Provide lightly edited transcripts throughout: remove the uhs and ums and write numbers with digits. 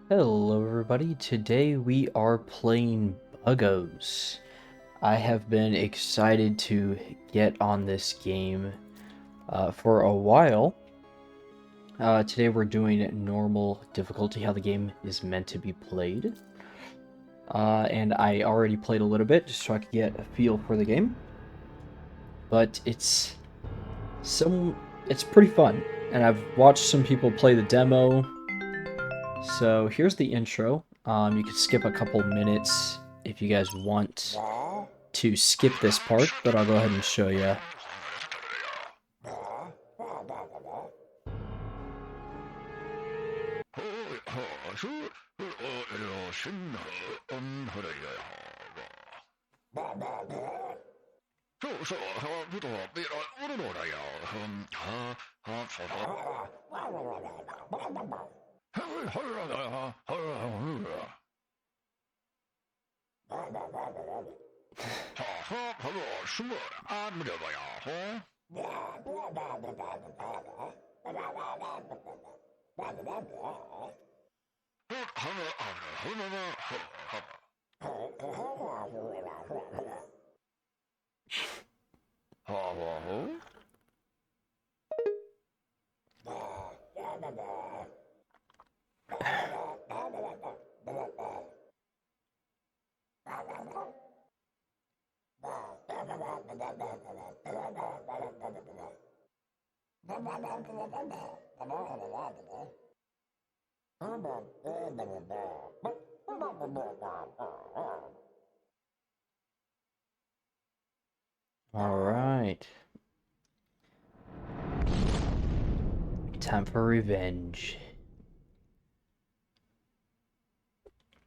Hello everybody, today we are playing Buggos. I have been excited to get on this game for a while. Today we're doing normal difficulty, how the game is meant to be played. And I already played a little bit just so I could get a feel for the game. But it's pretty fun. And I've watched some people play the demo. So here's the intro. You can skip a couple minutes if you guys want to skip this part, but I'll go ahead and show you. Alright. Time for revenge.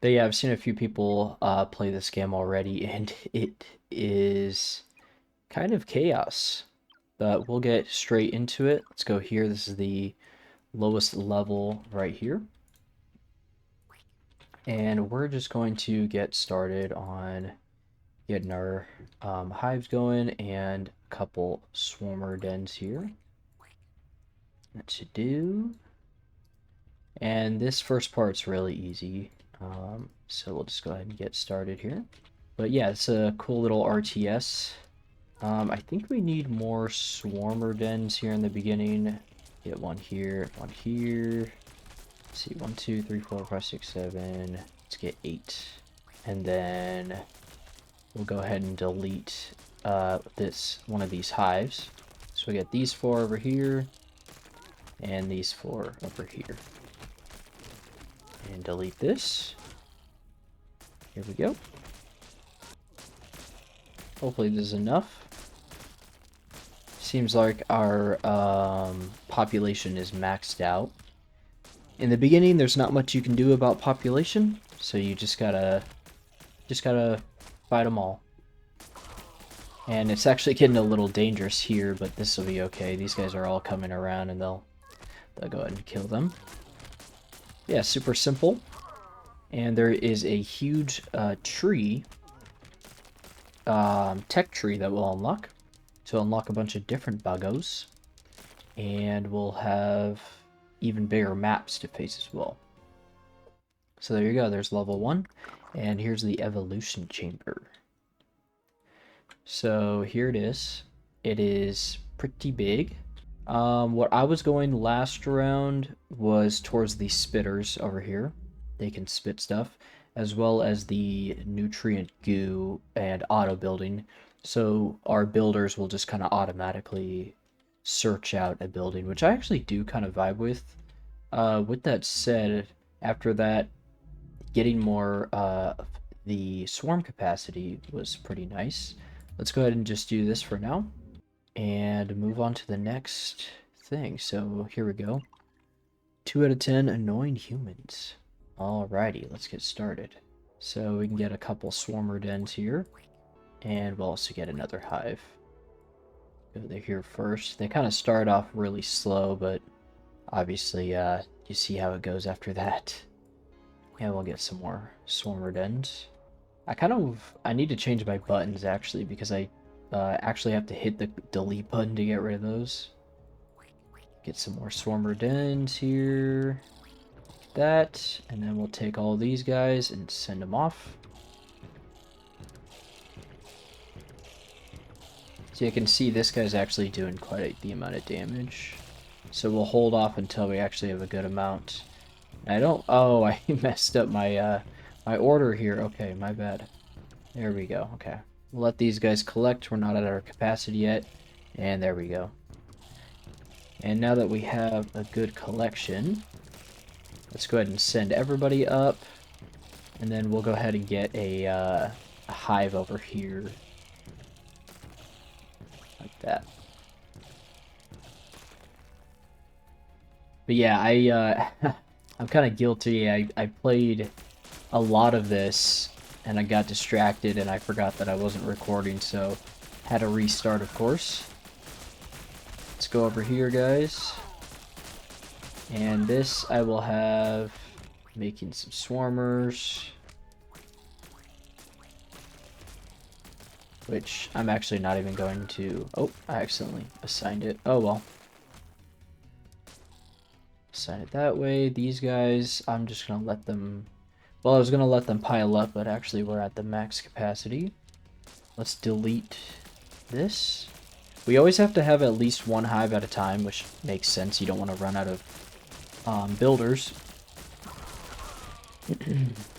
But yeah, I've seen a few people play this game already, and it is kind of chaos. But we'll get straight into it. Let's go here. This is the lowest level right here. And we're just going to get started on getting our hives going and a couple swarmer dens here. That should do. And this first part's really easy. So we'll just go ahead and get started here. But yeah, it's a cool little RTS. I think we need more swarmer dens here in the beginning. Get one here, one here. Let's see, 1, 2, 3, 4, 5, 6, 7. Let's get 8. And then we'll go ahead and delete one of these hives. So we get these 4 over here, and these 4 over here. And delete this. Here we go. Hopefully this is enough. Seems like our population is maxed out. In the beginning, there's not much you can do about population, so you just gotta fight them all. And it's actually getting a little dangerous here, but this will be okay. These guys are all coming around, and they'll go ahead and kill them. Yeah, super simple. And there is a huge tree, tech tree that we'll unlock to unlock a bunch of different buggos, and we'll have even bigger maps to face as well. So there you go, there's level 1, and here's the evolution chamber. So here it is. It is pretty big. What I was going last round was towards the spitters over here. They can spit stuff, as well as the nutrient goo and auto building. So our builders will just kind of automatically search out a building, which I actually do kind of vibe with. With that said, after that, getting more the swarm capacity was pretty nice. Let's go ahead and just do this for now and move on to the next thing. So here we go. 2 out of 10 annoying humans. Alrighty, let's get started. So we can get a couple swarmer dens here, and we'll also get another hive. Go there here first. They kind of start off really slow, but obviously you see how it goes after that. And we'll get some more swarmer dens. I need to change my buttons actually, because I actually have to hit the delete button to get rid of those. Get some more swarmer dens here. Get that, and then we'll take all these guys and send them off. So you can see this guy's actually doing quite the amount of damage. So we'll hold off until we actually have a good amount. I don't... Oh, I messed up my my order here. Okay, my bad. There we go. Okay. We'll let these guys collect. We're not at our capacity yet. And there we go. And now that we have a good collection, let's go ahead and send everybody up. And then we'll go ahead and get a hive over here. Like that. But yeah, I'm kind of guilty. I played a lot of this, and I got distracted, and I forgot that I wasn't recording, so had to restart, of course. Let's go over here, guys. And this I will have making some swarmers, which I'm actually not even going to... Oh, I accidentally assigned it. Oh, well. Assign it that way. These guys, I'm just going to let them... Well, I was going to let them pile up, but actually we're at the max capacity. Let's delete this. We always have to have at least one hive at a time, which makes sense. You don't want to run out of builders.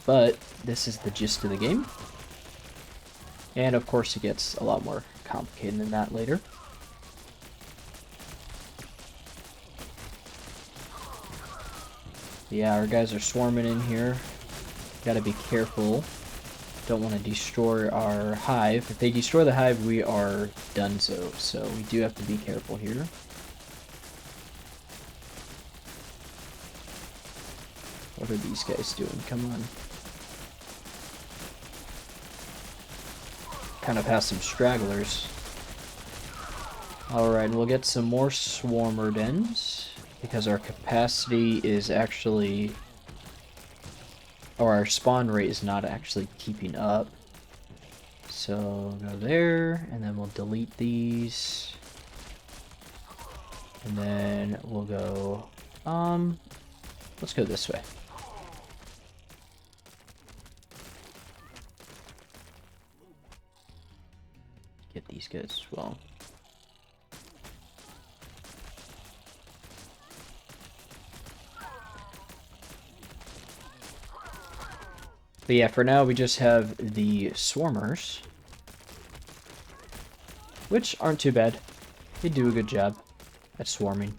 But this is the gist of the game. And of course it gets a lot more complicated than that later. Yeah, our guys are swarming in here. Gotta be careful. Don't want to destroy our hive. If they destroy the hive, we are donezo. So we do have to be careful here. What are these guys doing? Come on. Kind of has some stragglers. Alright, we'll get some more swarmer dens, because our capacity is actually... Or our spawn rate is not actually keeping up. So go there, and then we'll delete these. And then we'll go... let's go this way. Get these guys as well. But yeah, for now we just have the swarmers, which aren't too bad. They do a good job at swarming.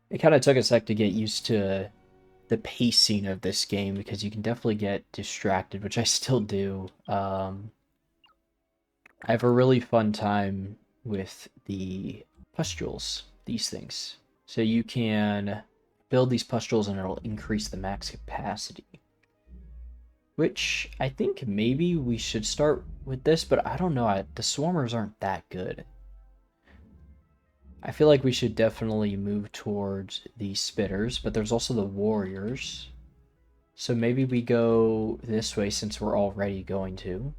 It kind of took a sec to get used to the pacing of this game, because you can definitely get distracted, which I still do. I have a really fun time with the pustules, these things. So you can build these pustules and it'll increase the max capacity. Which, I think maybe we should start with this, but I don't know, the swarmers aren't that good. I feel like we should definitely move towards the spitters, but there's also the warriors. So maybe we go this way since we're already going to.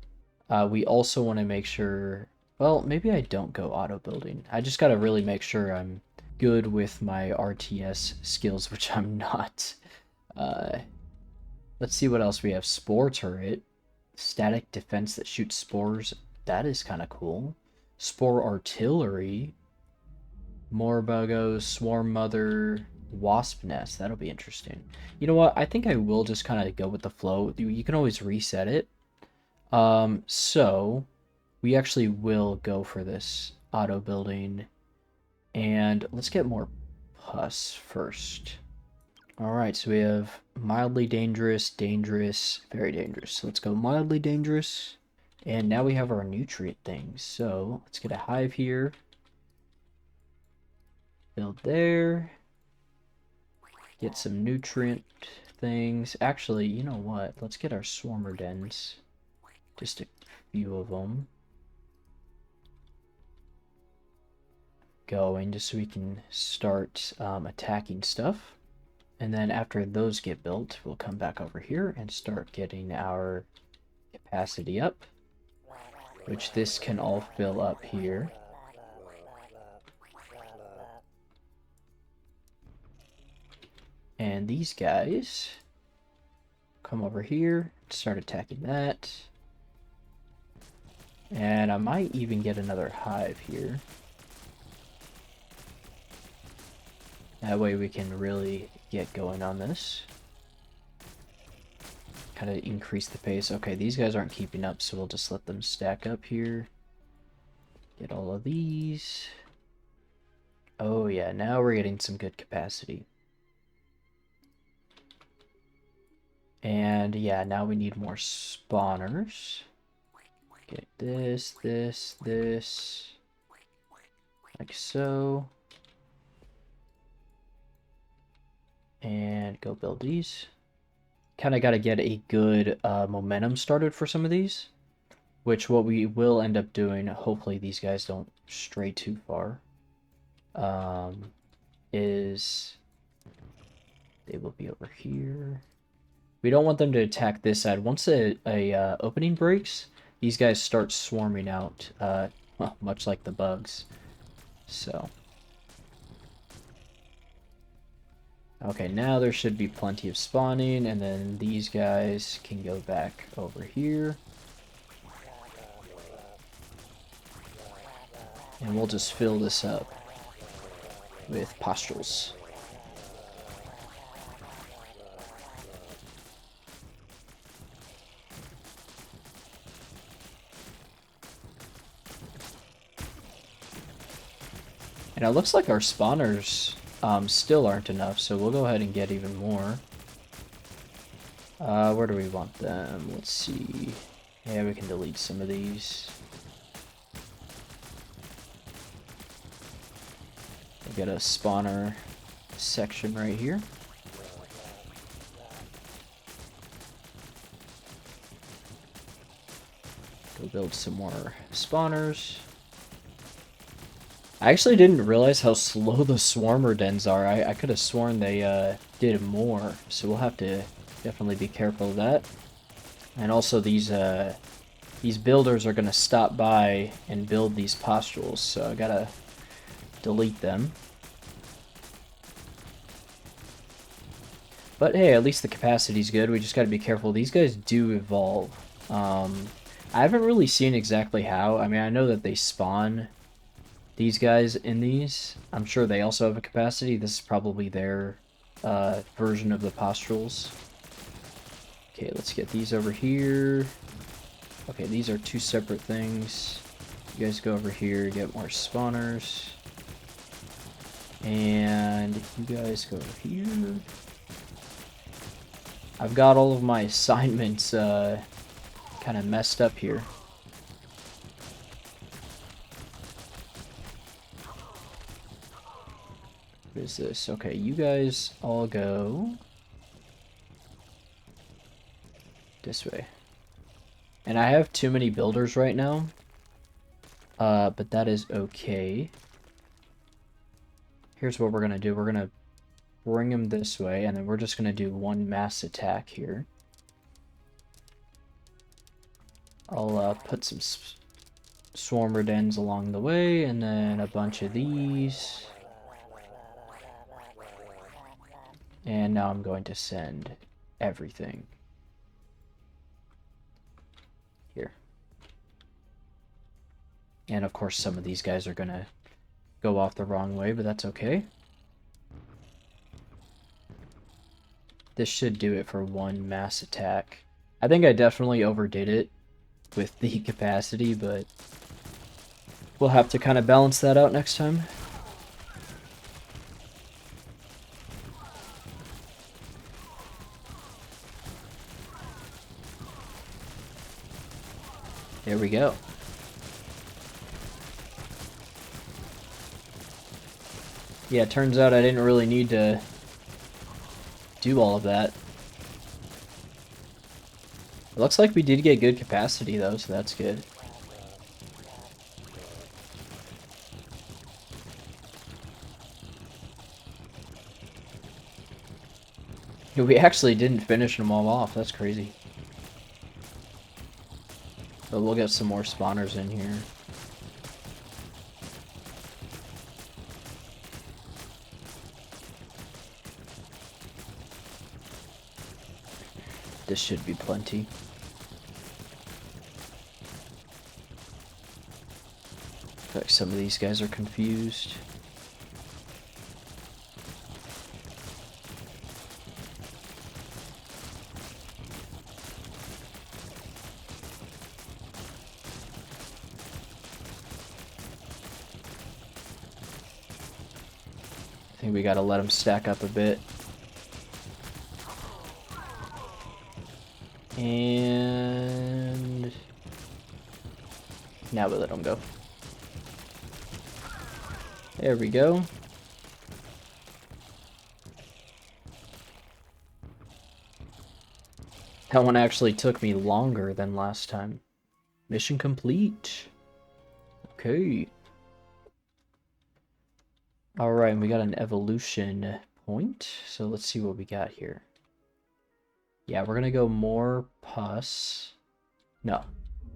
We also want to make sure... Well, maybe I don't go auto building. I just gotta really make sure I'm good with my RTS skills, which I'm not. Let's see what else we have. Spore turret. Static defense that shoots spores. That is kind of cool. Spore artillery. More buggos. Swarm mother. Wasp nest. That'll be interesting. You know what? I think I will just kind of go with the flow. You can always reset it. So we actually will go for this auto building. And let's get more pus first. Alright, so we have mildly dangerous, dangerous, very dangerous. So let's go mildly dangerous. And now we have our nutrient things. So let's get a hive here. Build there. Get some nutrient things. Actually, you know what? Let's get our swarmer dens. Just a few of them. Going just so we can start attacking stuff. And then after those get built, we'll come back over here and start getting our capacity up, which this can all fill up here. And these guys come over here, start attacking that. And I might even get another hive here. That way we can really get going on this. Kind of increase the pace. Okay, these guys aren't keeping up, so we'll just let them stack up here. Get all of these. Oh yeah, now we're getting some good capacity. And yeah, now we need more spawners. Get this, like so. And go build these. Kind of got to get a good momentum started for some of these. Which what we will end up doing, hopefully these guys don't stray too far, is they will be over here. We don't want them to attack this side. Once a opening breaks, these guys start swarming out, well, much like the bugs. So. Okay, now there should be plenty of spawning, and then these guys can go back over here. And we'll just fill this up with pustules. And it looks like our spawners still aren't enough, so we'll go ahead and get even more. Where do we want them? Let's see. Yeah, we can delete some of these. We'll get a spawner section right here. Go build some more spawners. I actually didn't realize how slow the swarmer dens are. I could have sworn they did more, so we'll have to definitely be careful of that. And also these builders are going to stop by and build these pustules, so I gotta delete them. But hey, at least the capacity's good. We just gotta be careful. These guys do evolve. I haven't really seen exactly how. I mean, I know that they spawn these guys in these. I'm sure they also have a capacity. This is probably their version of the pustules. Okay, let's get these over here. Okay, these are two separate things. You guys go over here, get more spawners. And you guys go over here. I've got all of my assignments kind of messed up here. What is this? Okay, you guys all go this way. And I have too many builders right now, but that is okay. Here's what we're going to do. We're going to bring them this way, and then we're just going to do one mass attack here. I'll put some swarmer dens along the way, and then a bunch of these. And now I'm going to send everything here. And of course some of these guys are going to go off the wrong way, but that's okay. This should do it for one mass attack. I think I definitely overdid it with the capacity, but we'll have to kind of balance that out next time. There we go. Yeah, it turns out I didn't really need to do all of that. It looks like we did get good capacity though, so that's good. We actually didn't finish them all off, that's crazy. But we'll get some more spawners in here. This should be plenty. I feel like some of these guys are confused. I think we gotta let them stack up a bit. And now we let them go. There we go. That one actually took me longer than last time. Mission complete. Okay. Alright, we got an evolution point. So let's see what we got here. Yeah, we're gonna go more pus. No.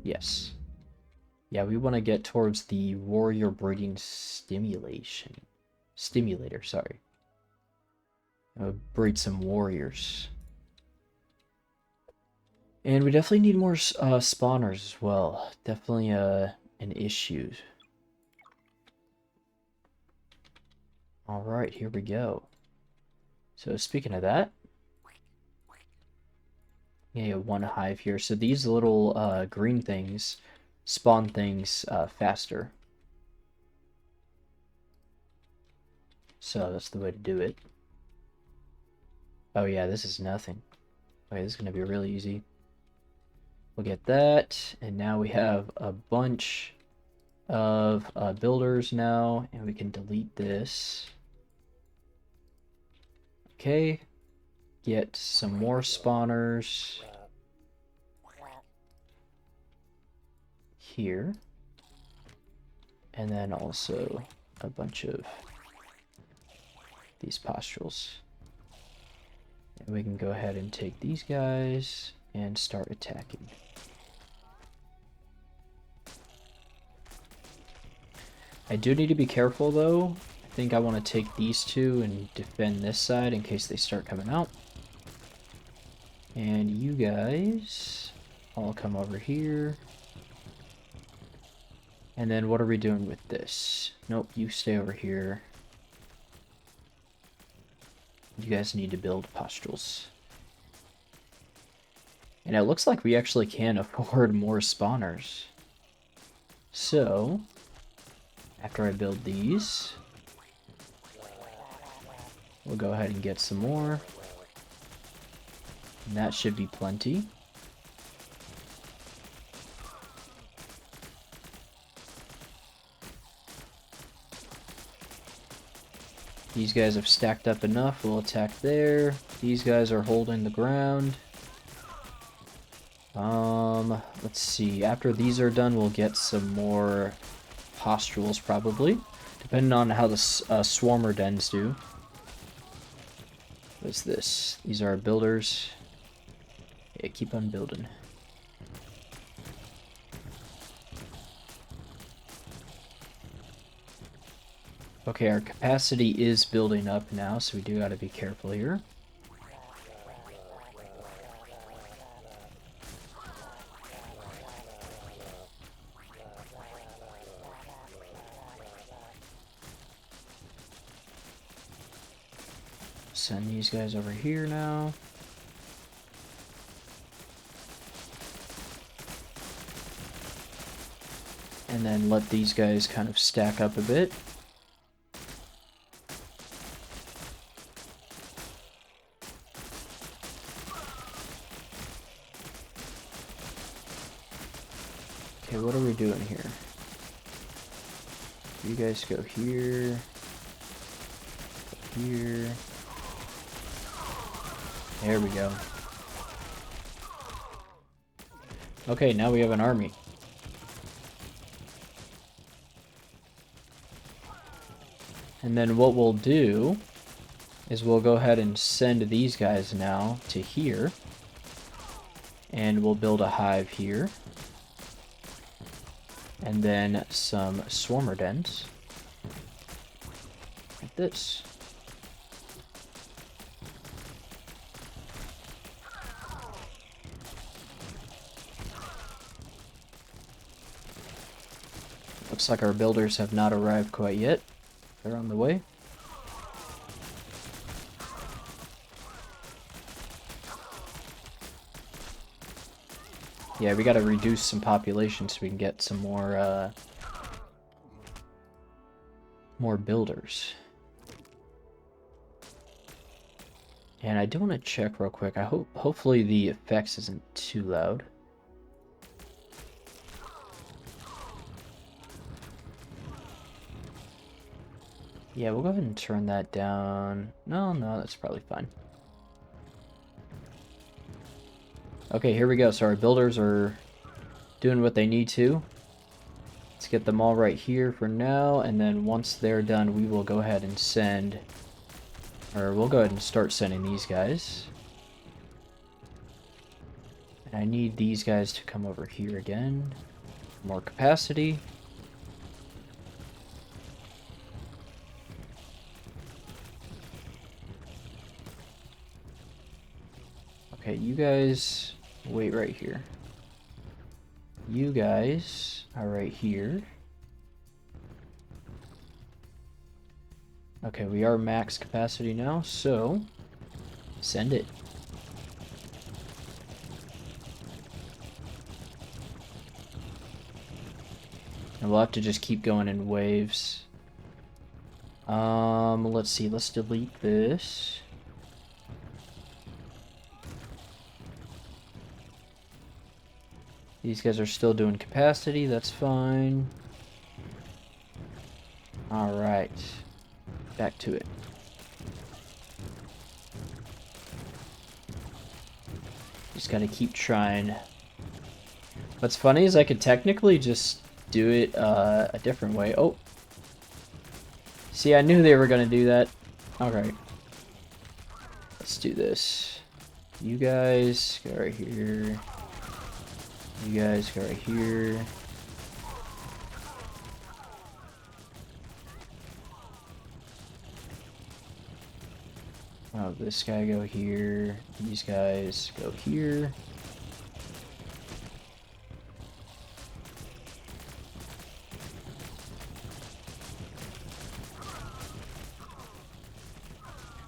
Yes. Yeah, we want to get towards the warrior breeding stimulator, sorry. Breed some warriors. And we definitely need more spawners as well. Definitely an issue. Alright, here we go. So speaking of that, yeah, one hive here. So these little green things spawn things faster. So that's the way to do it. Oh yeah, this is nothing. Okay, this is gonna be really easy. We'll get that, and now we have a bunch of builders now, and we can delete this. Okay, get some more spawners here, and then also a bunch of these postules. And we can go ahead and take these guys and start attacking. I do need to be careful though. I think I want to take these two and defend this side in case they start coming out. And you guys all come over here. And then what are we doing with this? Nope, you stay over here. You guys need to build pustules. And it looks like we actually can afford more spawners. So, after I build these, we'll go ahead and get some more. And that should be plenty. These guys have stacked up enough. We'll attack there. These guys are holding the ground. Let's see. After these are done, we'll get some more pustules probably, depending on how the swarmer dens do. What's this? These are our builders. Yeah, keep on building. Okay, our capacity is building up now, so we do got to be careful here. Send these guys over here now. And then let these guys kind of stack up a bit. Okay, what are we doing here? You guys go here. Go here. There we go. Okay, now we have an army. And then what we'll do is we'll go ahead and send these guys now to here. And we'll build a hive here. And then some swarmer dens. Like this. Looks like our builders have not arrived quite yet. They're on the way. Yeah, we gotta reduce some population so we can get some more builders. And I do want to check real quick. Hopefully the effects isn't too loud. Yeah, we'll go ahead and turn that down. No, that's probably fine. Okay, here we go. So our builders are doing what they need to. Let's get them all right here for now, and then once they're done, we will go ahead and send... Or we'll go ahead and start sending these guys. And I need these guys to come over here again. More capacity. Okay, you guys wait right here. You guys are right here. Okay, we are max capacity now, so send it. And we'll have to just keep going in waves. Let's see, let's delete this. These guys are still doing capacity, that's fine. Alright. Back to it. Just gotta keep trying. What's funny is I could technically just do it a different way. Oh. See, I knew they were gonna do that. Okay. Let's do this. You guys go right here. You guys go right here. Oh, this guy go here. These guys go here.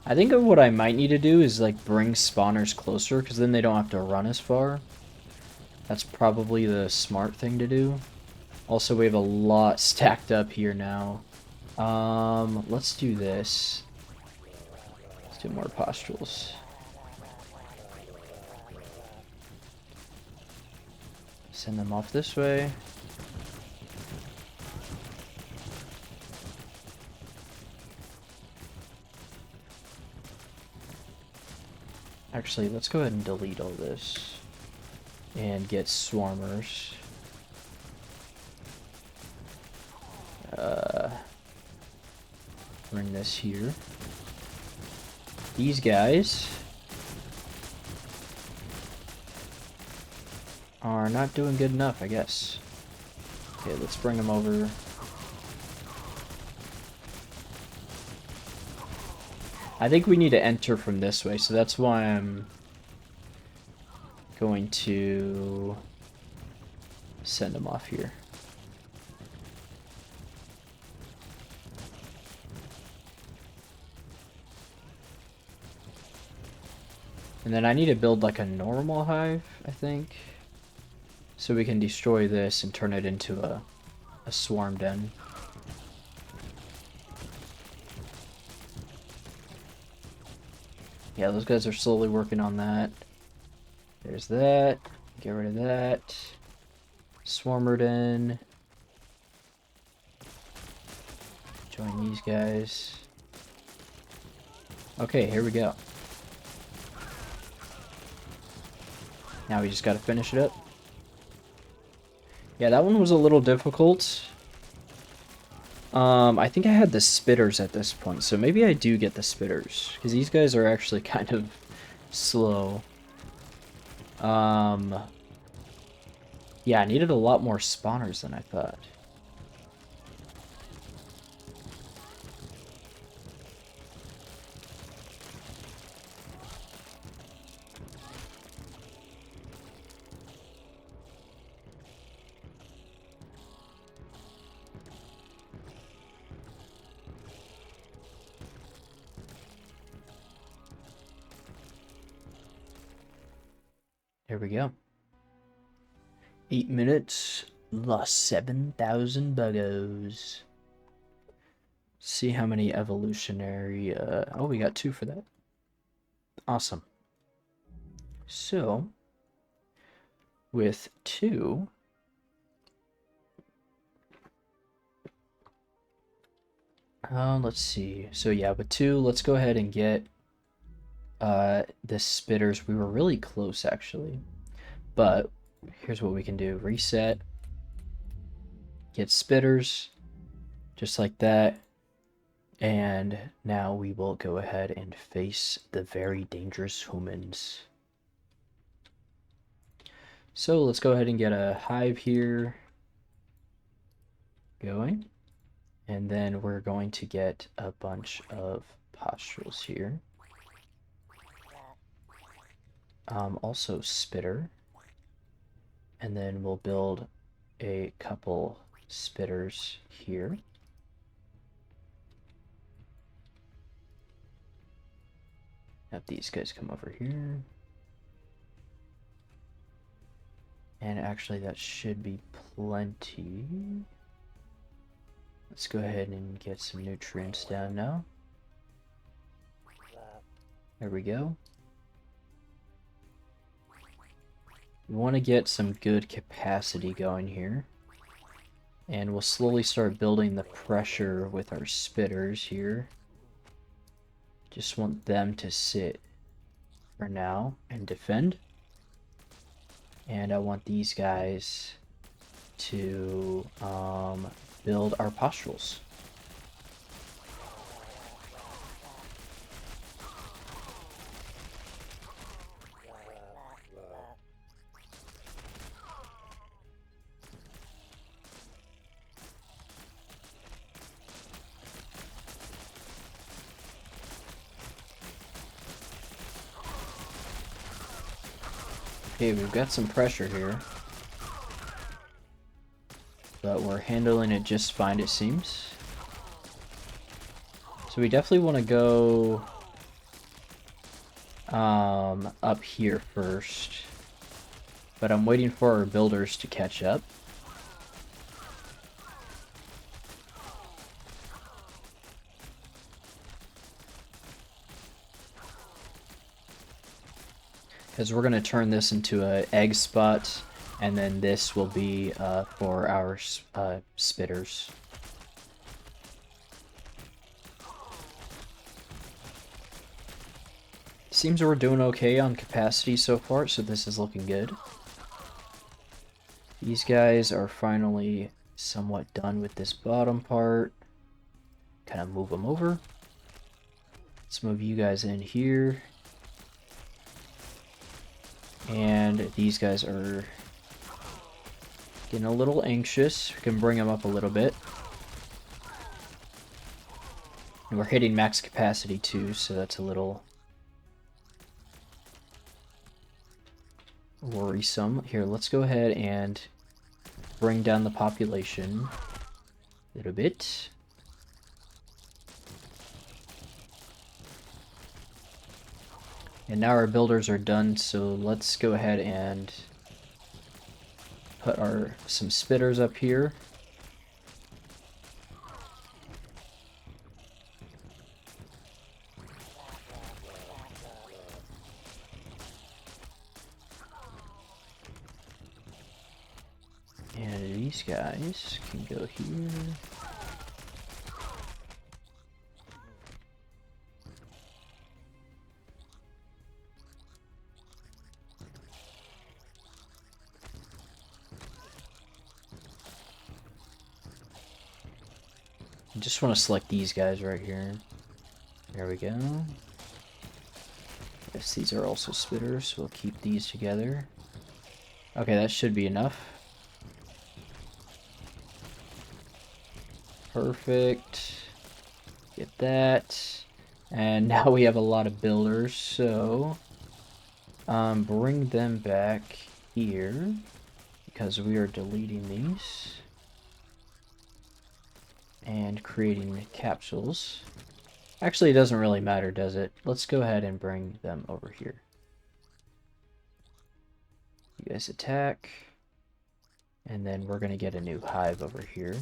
I think of what I might need to do is like bring spawners closer, because then they don't have to run as far. That's probably the smart thing to do. Also, we have a lot stacked up here now. Let's do this. Let's do more postules. Send them off this way. Actually, let's go ahead and delete all this. And get swarmers. Bring this here. These guys are not doing good enough, I guess. Okay, let's bring them over. I think we need to enter from this way, so that's why I'm going to send them off here. And then I need to build like a normal hive, I think. So we can destroy this and turn it into a swarm den. Yeah, those guys are slowly working on that. There's that. Get rid of that. Swarmer den. Join these guys. Okay, here we go. Now we just gotta finish it up. Yeah, that one was a little difficult. I think I had the spitters at this point, so maybe I do get the spitters, because these guys are actually kind of slow. Yeah, I needed a lot more spawners than I thought. There we go. 8 minutes, lost 7,000 buggos. See how many evolutionary, oh, we got 2 for that. Awesome. So, with 2, let's see. So yeah, with 2, let's go ahead and get the spitters. We were really close actually, but here's what we can do. Reset, get spitters, just like that. And now we will go ahead and face the very dangerous humans. So let's go ahead and get a hive here going. And then we're going to get a bunch of postules here. Also spitter. And then we'll build a couple spitters here. Have these guys come over here. And actually that should be plenty. Let's go ahead and get some nutrients down now. There we go. We want to get some good capacity going here. And we'll slowly start building the pressure with our spitters here. Just want them to sit for now and defend. And I want these guys to build our postules. Okay, we've got some pressure here. But we're handling it just fine, it seems. So we definitely want to go up here first. But I'm waiting for our builders to catch up. Because we're going to turn this into an egg spot, and then this will be for our spitters. Seems we're doing okay on capacity so far, so this is looking good. These guys are finally somewhat done with this bottom part. Kind of move them over. Let's move you guys in here. And these guys are getting a little anxious. We can bring them up a little bit. And we're hitting max capacity too, so that's a little worrisome. Here, let's go ahead and bring down the population a little bit. And now our builders are done, so let's go ahead and put some spitters up here. And these guys can go here. I just want to select these guys right here. There we go. Yes, these are also spitters, so we'll keep these together. Okay, that should be enough. Perfect. Get that. And now we have a lot of builders, so bring them back here because we are deleting these and creating capsules. Actually, it doesn't really matter, does it? Let's go ahead and bring them over here. You guys attack. And then we're going to get a new hive over here.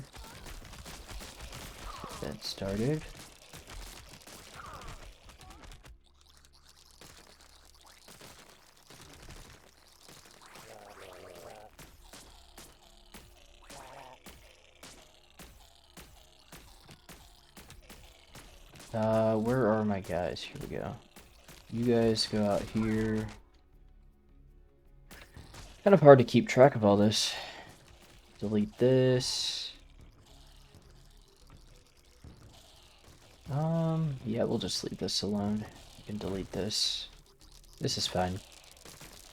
Get that started. Where are my guys? Here we go. You guys go out here. Kind of hard to keep track of all this. Delete this. Yeah, we'll just leave this alone. You can delete this. This is fine.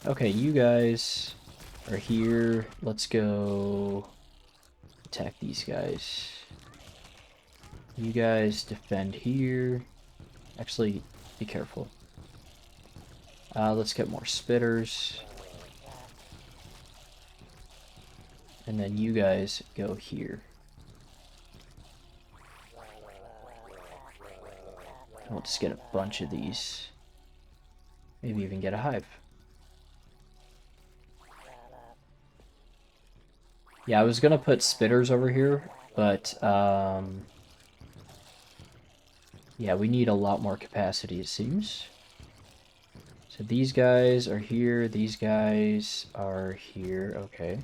Okay, you guys are here. Let's go attack these guys. You guys defend here. Actually, be careful. Let's get more spitters. And then you guys go here. We'll just get a bunch of these. Maybe even get a hive. Yeah, I was gonna put spitters over here, but yeah, we need a lot more capacity, it seems. So these guys are here, these guys are here, okay.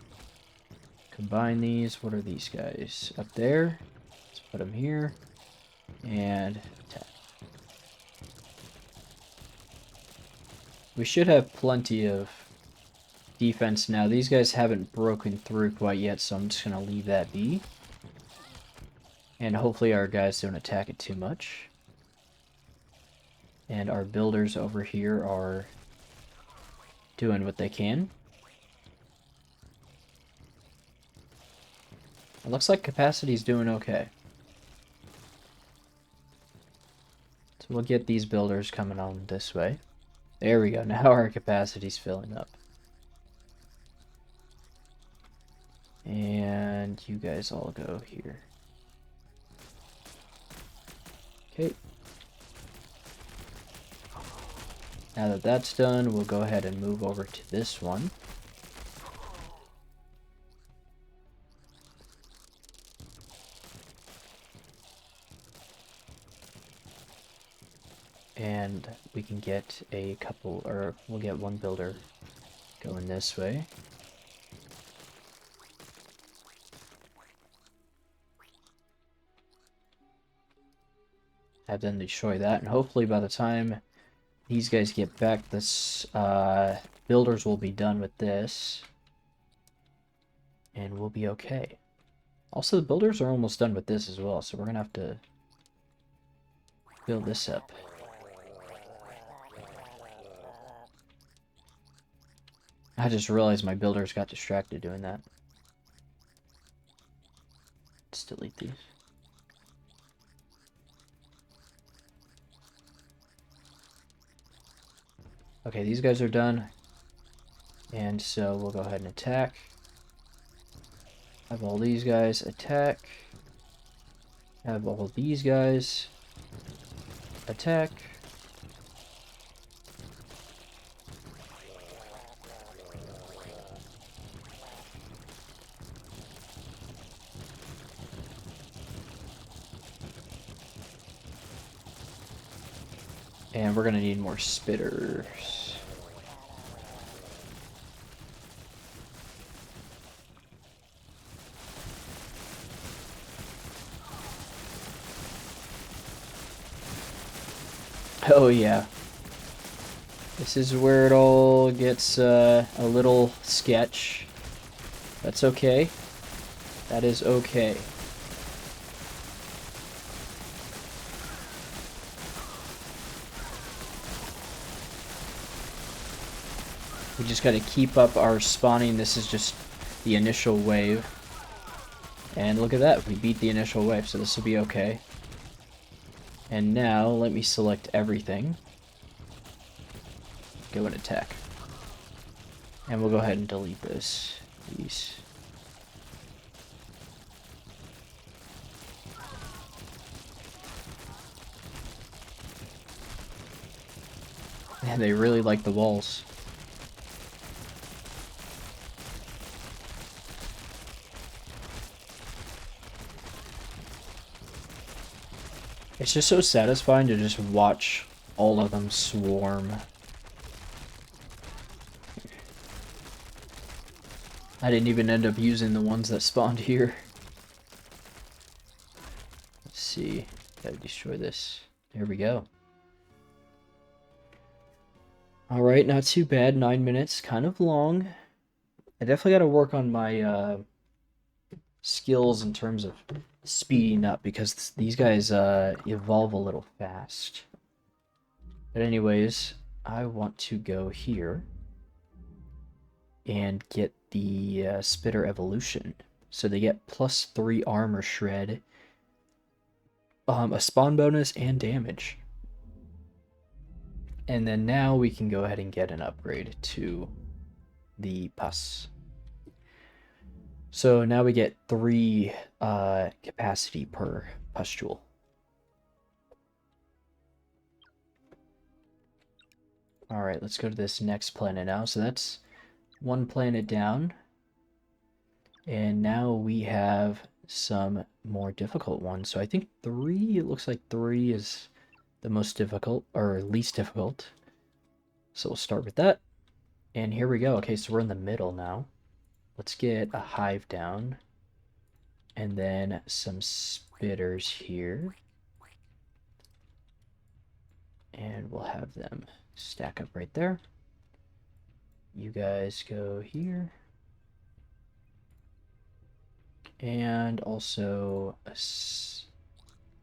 Combine these, what are these guys? Up there, let's put them here, and attack. We should have plenty of defense now. These guys haven't broken through quite yet, so I'm just going to leave that be. And hopefully our guys don't attack it too much. And our builders over here are doing what they can. It looks like capacity's doing okay. So we'll get these builders coming on this way. There we go. Now our capacity's filling up. And you guys all go here. Okay. Now that that's done, we'll go ahead and move over to this one. And we can get a couple, or we'll get one builder going this way. Have them destroy that, and hopefully by the time these guys get back, this builders will be done with this. And we'll be okay. Also, the builders are almost done with this as well, so we're gonna have to build this up. I just realized my builders got distracted doing that. Let's delete these. Okay, these guys are done. And so we'll go ahead and attack. Have all these guys attack. Have all these guys attack. And we're gonna need more spitters. Oh yeah. This is where it all gets a little sketch. That's okay. That is okay. We just gotta keep up our spawning. This is just the initial wave. And look at that, we beat the initial wave, so this will be okay. And now, let me select everything. Go and attack. And we'll go ahead and delete this. These. And they really like the walls. It's just so satisfying to just watch all of them swarm. I didn't even end up using the ones that spawned here. Let's see. Gotta destroy this. There we go. Alright, not too bad. 9 minutes. Kind of long. I definitely gotta work on my skills in terms of speeding up because these guys evolve a little fast. But anyways, I want to go here and get the Spitter evolution. So they get +3 armor shred, a spawn bonus, and damage. And then now we can go ahead and get an upgrade to the pus. So now we get 3 capacity per pustule. Alright, let's go to this next planet now. So that's 1 planet down. And now we have some more difficult ones. So I think 3, it looks like 3 is the most difficult, or least difficult. So we'll start with that. And here we go. Okay, so we're in the middle now. Let's get a hive down. And then some spitters here. And we'll have them stack up right there. You guys go here. And also a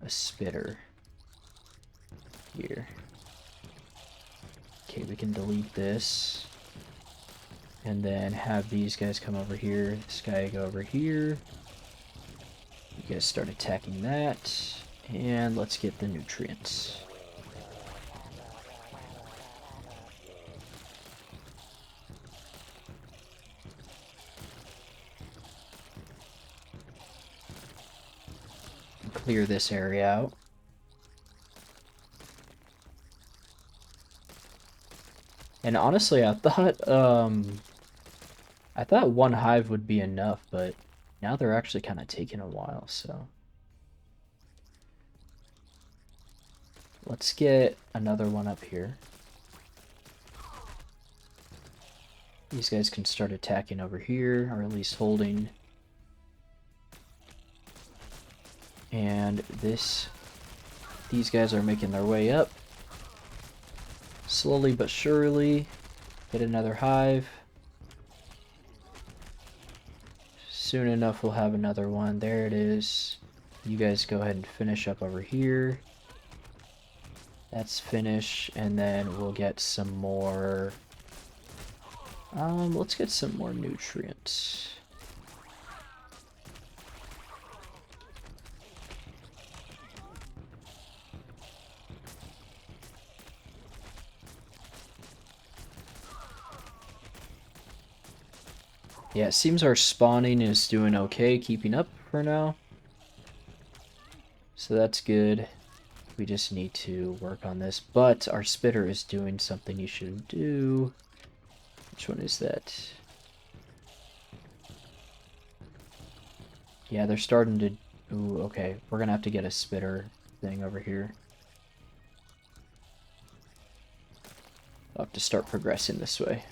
spitter here. Okay, we can delete this. And then have these guys come over here. This guy go over here. You guys start attacking that. And let's get the nutrients. Clear this area out. And honestly, I thought 1 hive would be enough, but now they're actually kind of taking a while, so let's get another one up here. These guys can start attacking over here, or at least holding. And these guys are making their way up. Slowly but surely. Get another hive. Soon enough we'll have another one. There it is. You guys go ahead and finish up over here. That's finished, and then we'll get some more. Let's get some more nutrients. Yeah, it seems our spawning is doing okay, keeping up for now. So that's good. We just need to work on this. But our spitter is doing something you shouldn't do. Which one is that? Yeah, they're starting to... Ooh, okay. We're gonna have to get a spitter thing over here. I'll have to start progressing this way.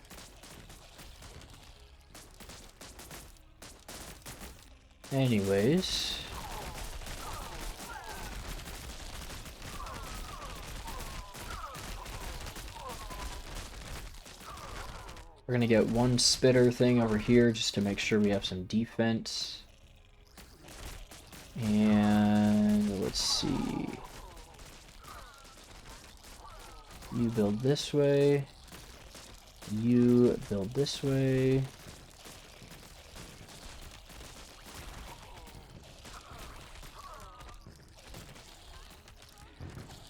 Anyways, we're gonna get 1 spitter thing over here just to make sure we have some defense. And let's see. You build this way. You build this way.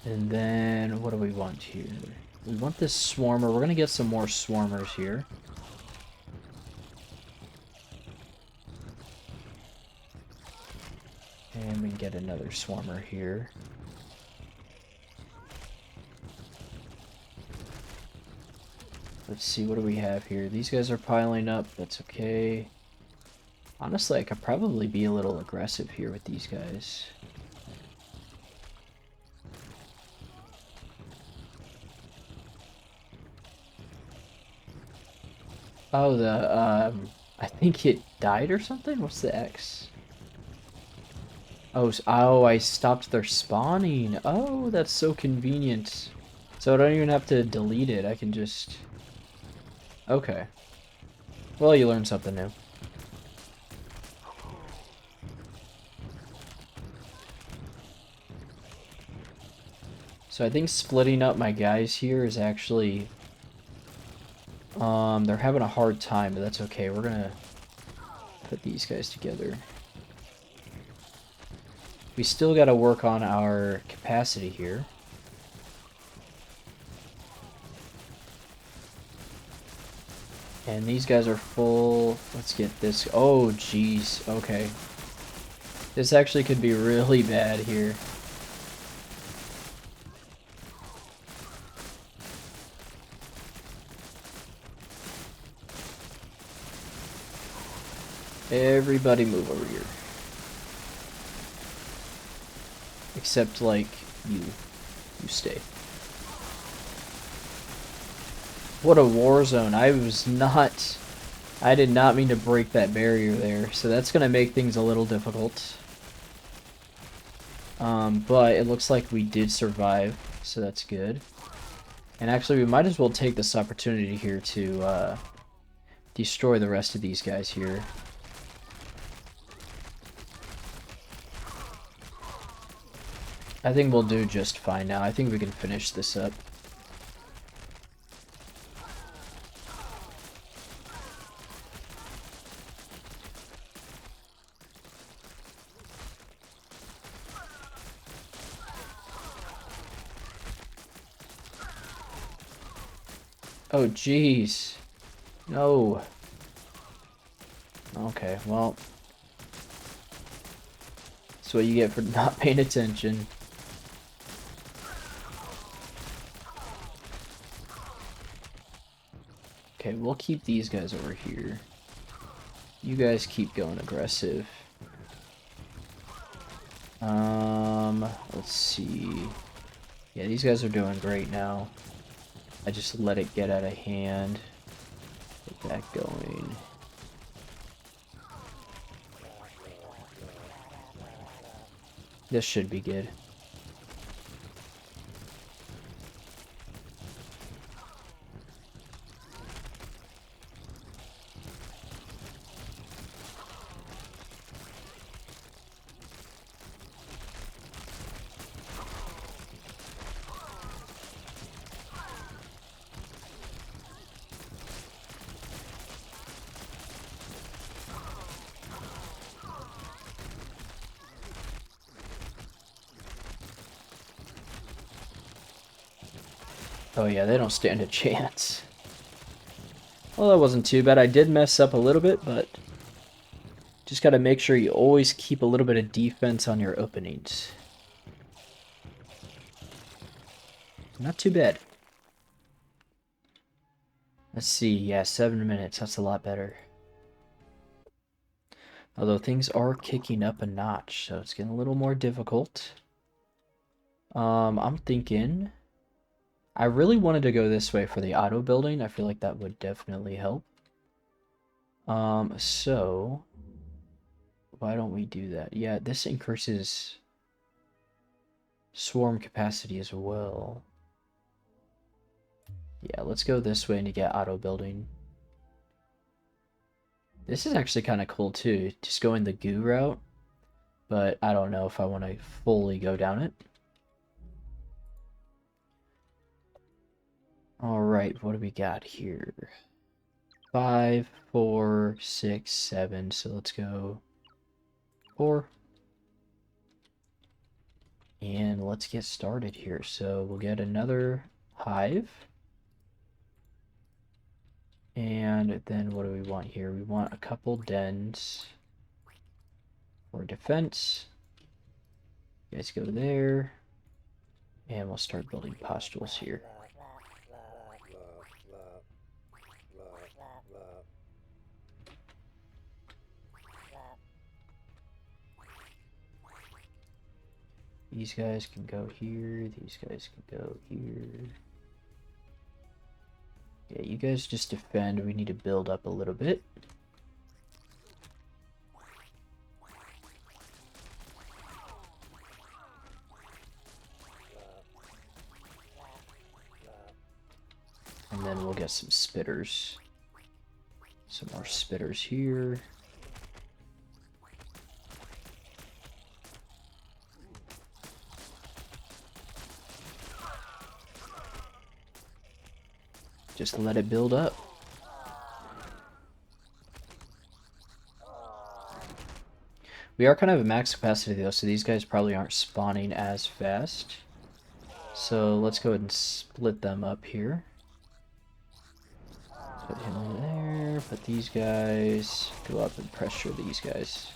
And then, what do we want here? We want this swarmer. We're going to get some more swarmers here. And we can get another swarmer here. Let's see, what do we have here? These guys are piling up. That's okay. Honestly, I could probably be a little aggressive here with these guys. Oh, I think it died or something? What's the X? Oh, oh, I stopped their spawning. Oh, that's so convenient. So I don't even have to delete it. I can just... Okay. Well, you learned something new. So I think splitting up my guys here is actually... they're having a hard time, but that's okay. We're gonna put these guys together. We still gotta work on our capacity here. And these guys are full. Let's get this. Oh, jeez. Okay. This actually could be really bad here. Everybody move over here. Except, like, you. You stay. What a war zone. I did not mean to break that barrier there. So that's going to make things a little difficult. But it looks like we did survive. So that's good. And actually, we might as well take this opportunity here to destroy the rest of these guys here. I think we'll do just fine now. I think we can finish this up. Oh, jeez. No. Okay, well. That's what you get for not paying attention. Okay, we'll keep these guys over here. You guys keep going aggressive. Let's see. Yeah, these guys are doing great now. I just let it get out of hand. Get that going. This should be good. Oh yeah, they don't stand a chance. Well, that wasn't too bad. I did mess up a little bit, but just gotta make sure you always keep a little bit of defense on your openings. Not too bad. Let's see, yeah, 7 minutes. That's a lot better. Although things are kicking up a notch, so it's getting a little more difficult. I'm thinking... I really wanted to go this way for the auto building. I feel like that would definitely help. So... why don't we do that? Yeah, this increases swarm capacity as well. Yeah, let's go this way and to get auto building. This is actually kind of cool too, just going the goo route, but I don't know if I want to fully go down it. Alright, what do we got here? 5, 4, 6, 7, so let's go 4. And let's get started here. So we'll get another hive. And then what do we want here? We want a couple dens for defense. You guys go there. And we'll start building pustules here. These guys can go here. These guys can go here. Yeah, you guys just defend. We need to build up a little bit. And then we'll get some spitters. Some more spitters here. Just let it build up. We are kind of at max capacity though, so these guys probably aren't spawning as fast. So let's go ahead and split them up here. Put him over there, put these guys, go up and pressure these guys.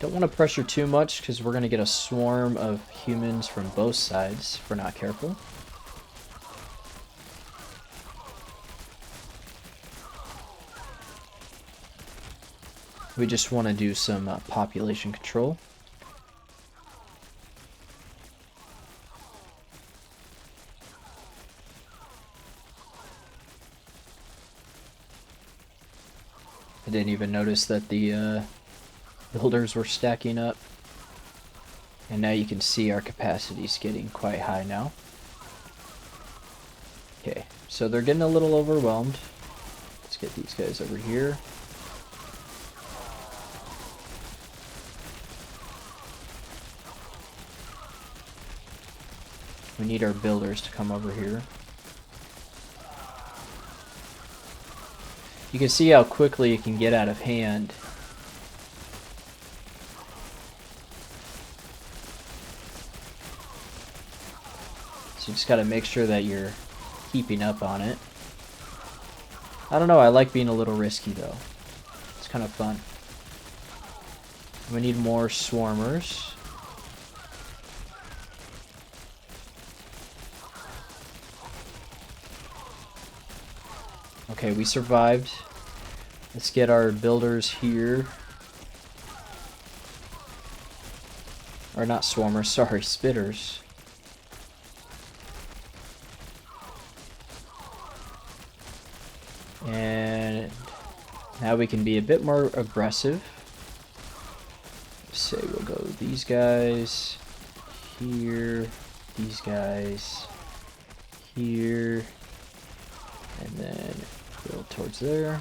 Don't want to pressure too much because we're going to get a swarm of humans from both sides if we're not careful. We just want to do some population control. I didn't even notice that the builders were stacking up. And now you can see our capacity is getting quite high now. Okay, so they're getting a little overwhelmed. Let's get these guys over here. We need our builders to come over here. You can see how quickly it can get out of hand. So you just gotta make sure that you're keeping up on it. I don't know, I like being a little risky though. It's kind of fun. We need more swarmers. Okay, we survived. Let's get our builders here. Or not swarmers, sorry, spitters. And now we can be a bit more aggressive. Say we'll go these guys here, these guys here, and then build towards there.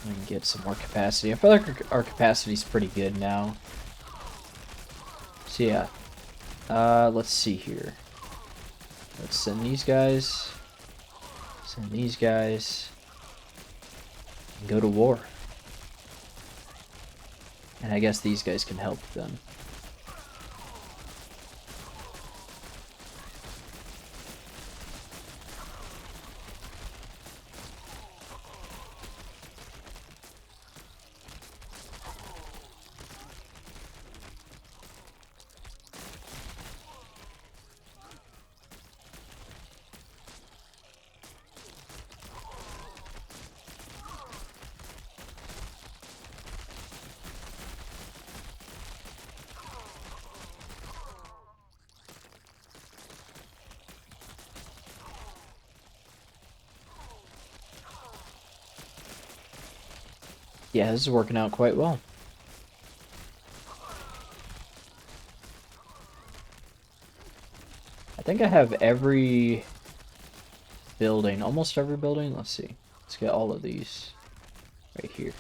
And get some more capacity. I feel like our capacity is pretty good now. So yeah, let's see here. Let's send these guys, and go to war. And I guess these guys can help them. Yeah, this is working out quite well. I think I have every building, almost every building. Let's see. Let's get all of these right here.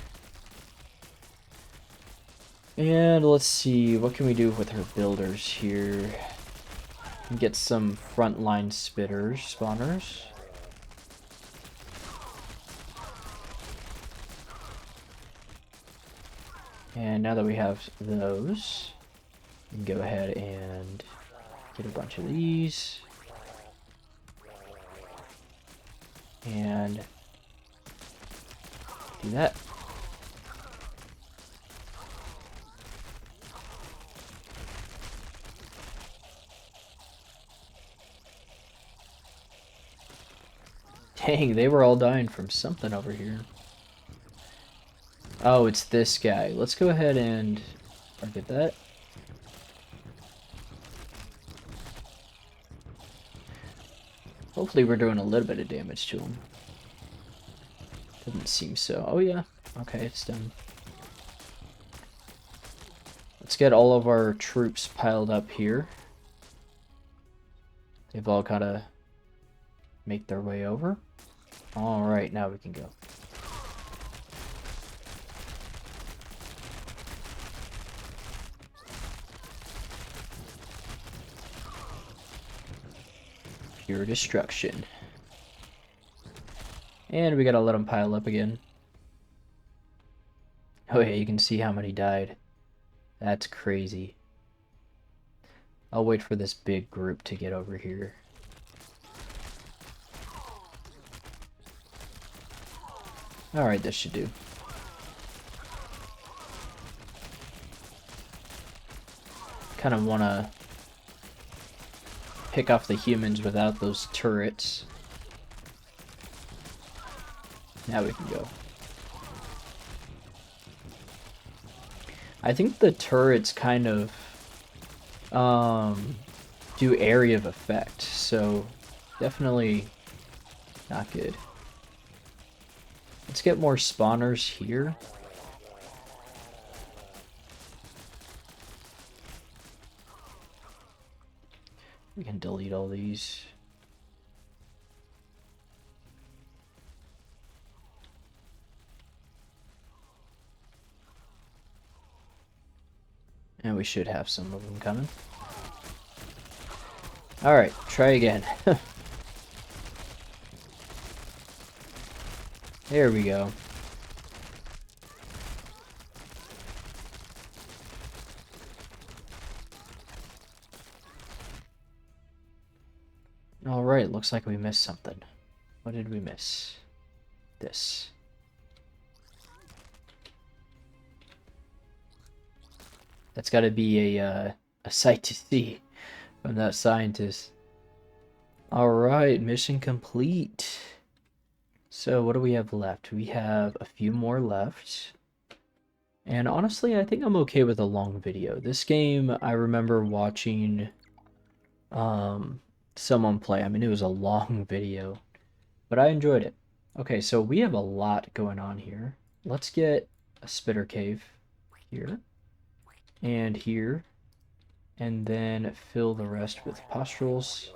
And let's see, what can we do with our builders here? Get some frontline spitters, spawners. And now that we have those, we can go ahead and get a bunch of these. And do that. Dang, they were all dying from something over here. Oh, it's this guy. Let's go ahead and target that. Hopefully we're doing a little bit of damage to him. Doesn't seem so. Oh yeah. Okay, it's done. Let's get all of our troops piled up here. They've all got to make their way over. Alright, now we can go. Pure destruction. And we gotta let them pile up again. Oh yeah, you can see how many died. That's crazy. I'll wait for this big group to get over here. Alright, this should do. Kind of want to pick off the humans without those turrets. Now we can go. I think the turrets kind of do area of effect, so definitely not good. Let's get more spawners here. We can delete all these. And we should have some of them coming. Alright, try again. There we go. Alright, looks like we missed something. What did we miss? This. That's got to be a sight to see from that scientist. Alright, mission complete. So what do we have left? We have a few more left. And honestly, I think I'm okay with a long video. This game, I remember watching someone play. I mean, it was a long video, but I enjoyed it. Okay, so we have a lot going on here. Let's get a spitter cave here and here, and then fill the rest with pustules.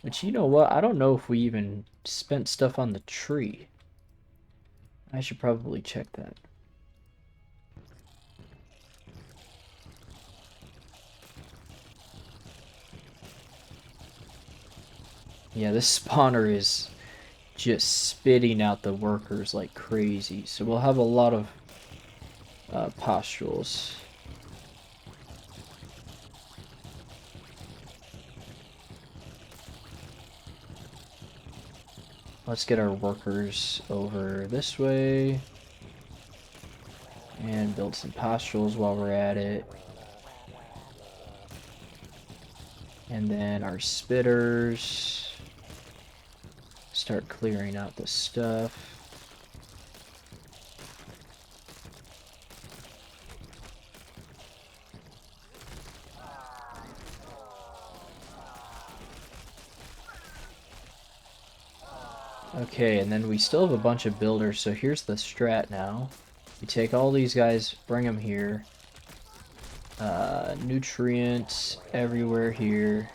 But you know what? I don't know if we even spent stuff on the tree. I should probably check that. Yeah, this spawner is just spitting out the workers like crazy. So we'll have a lot of pustules. Let's get our workers over this way and build some pustules while we're at it. And then our spitters. Start clearing out the stuff. Okay, and then we still have a bunch of builders, so here's the strat now. We take all these guys, bring them here. Nutrients everywhere here.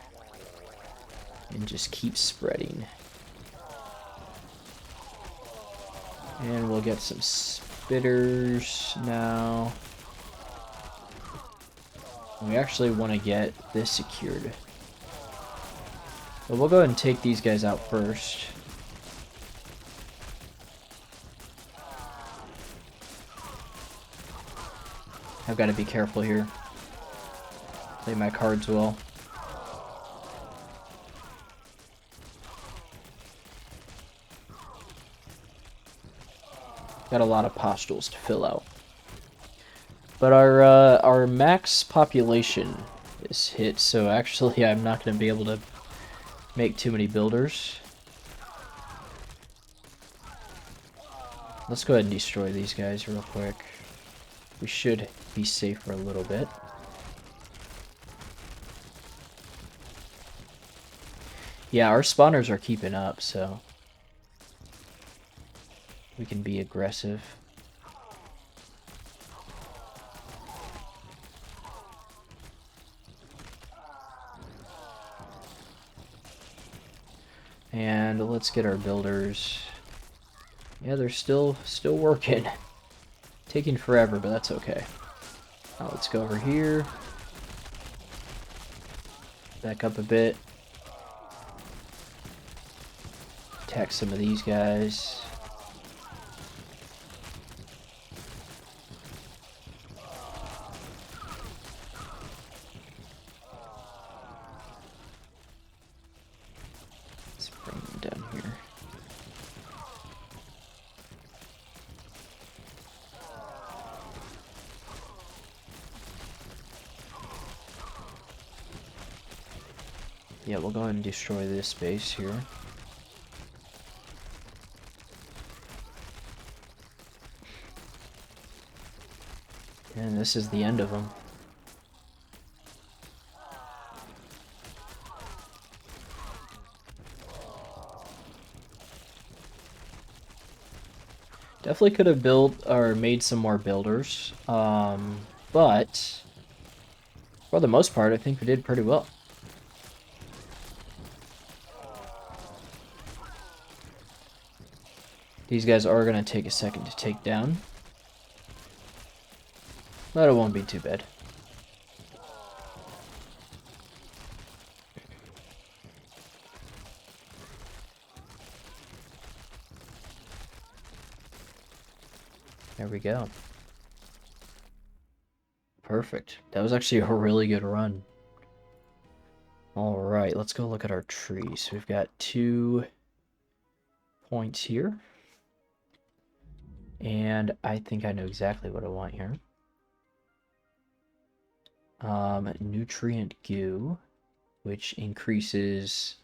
And just keep spreading. And we'll get some spitters now. We actually want to get this secured. But we'll go ahead and take these guys out first. I've got to be careful here. Play my cards well. Got a lot of pustules to fill out. But our max population is hit, so actually I'm not going to be able to make too many builders. Let's go ahead and destroy these guys real quick. We should be safe for a little bit. Yeah, our spawners are keeping up, so we can be aggressive. And let's get our builders. Yeah, they're still working. Taking forever, but that's okay. Now let's go over here. Back up a bit. Attack some of these guys. Let's bring them down here. Yeah, we'll go ahead and destroy this base here. And this is the end of them. Definitely could have built or made some more builders, but for the most part, I think we did pretty well. These guys are going to take a second to take down, but it won't be too bad. There we go. Perfect. That was actually a really good run. Alright, let's go look at our trees. We've got 2 points here. And I think I know exactly what I want here. Nutrient goo, which increases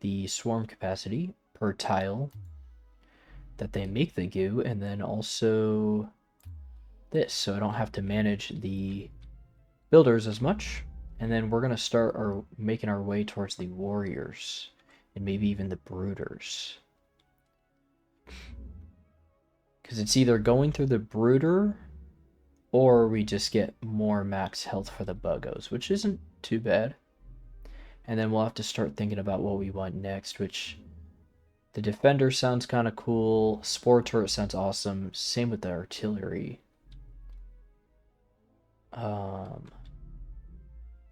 the swarm capacity per tile that they make the goo, and then also this, so I don't have to manage the builders as much. And then we're gonna start making our way towards the warriors and maybe even the brooders, because it's either going through the brooder or we just get more max health for the buggos, which isn't too bad. And then we'll have to start thinking about what we want next, which the defender sounds kind of cool. Spore turret sounds awesome. Same with the artillery.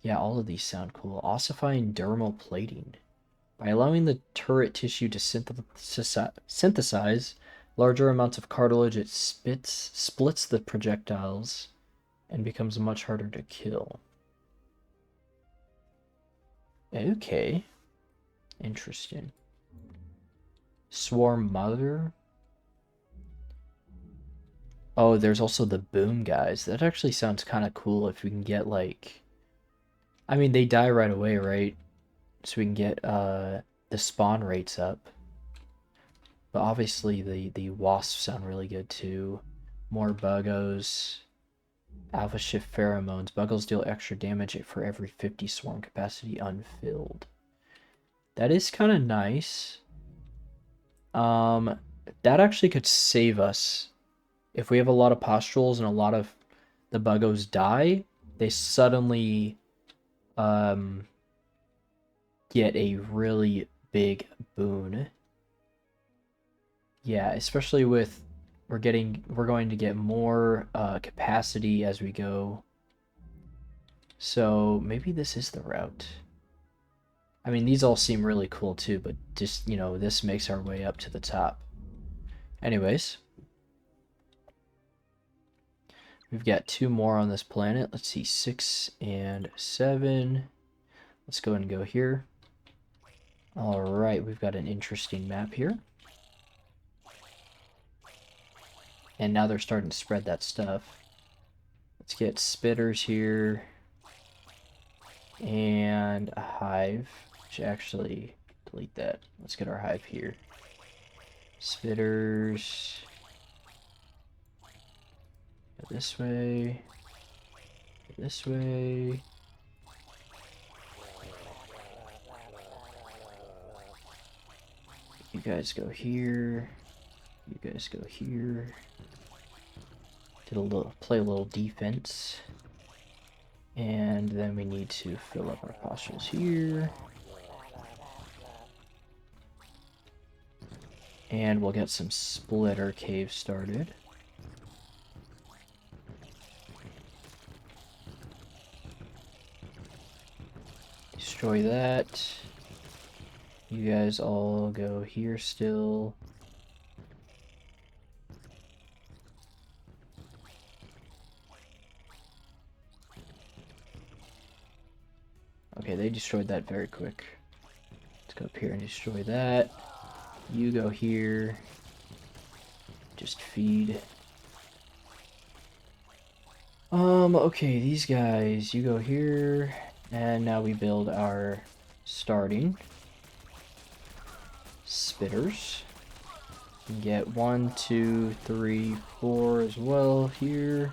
Yeah, all of these sound cool. Ossifying dermal plating. By allowing the turret tissue to synthesize larger amounts of cartilage, it splits the projectiles and becomes much harder to kill. Okay. Interesting. Swarm Mother. Oh, there's also the boom guys. That actually sounds kind of cool if we can get, like... I mean, they die right away, right? So we can get the spawn rates up. But obviously the wasps sound really good too. More buggos. Alpha shift pheromones. Buggos deal extra damage for every 50 swarm capacity unfilled. That is kind of nice. That actually could save us. If we have a lot of pustules and a lot of the buggos die, they suddenly get a really big boon. Yeah, especially with we're going to get more capacity as we go. So maybe this is the route. I mean, these all seem really cool too, but just, you know, this makes our way up to the top. Anyways, we've got 2 more on this planet. Let's see, 6 and 7. Let's go and go here. All right, we've got an interesting map here. And now they're starting to spread that stuff. Let's get spitters here. And a hive. Should actually delete that. Let's get our hive here. Spitters. Go this way. Go this way. guys go here. You guys go here. Play a little defense. And then we need to fill up our postules here. And we'll get some splitter caves started. Destroy that. You guys all go here still. Okay, they destroyed that very quick. Let's go up here and destroy that. You go here. Just feed. Okay, these guys, you go here. And now we build our starting spitters. You get 1, 2, 3, 4 as well here.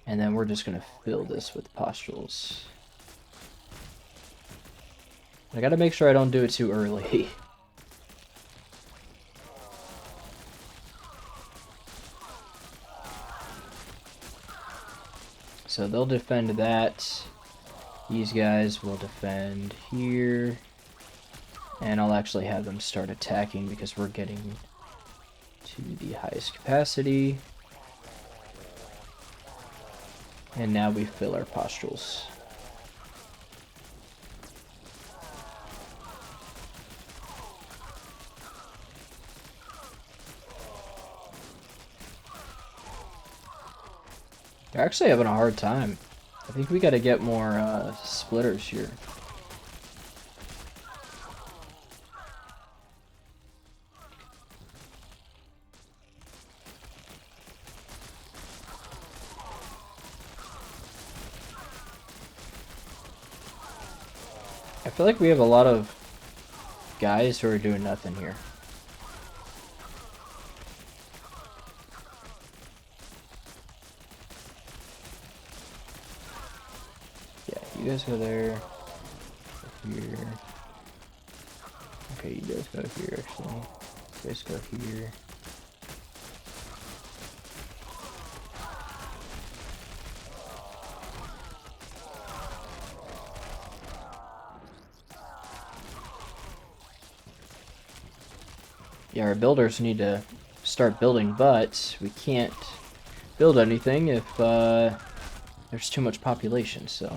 And then we're just going to fill this with pustules. I gotta make sure I don't do it too early. So they'll defend that. These guys will defend here. And I'll actually have them start attacking because we're getting to the highest capacity. And now we fill our pustules. They're actually having a hard time. I think we gotta get more splitters here. I feel like we have a lot of guys who are doing nothing here. You guys go there, go here. Okay, you guys go here actually. You guys go here. Yeah, our builders need to start building, but we can't build anything if there's too much population, so.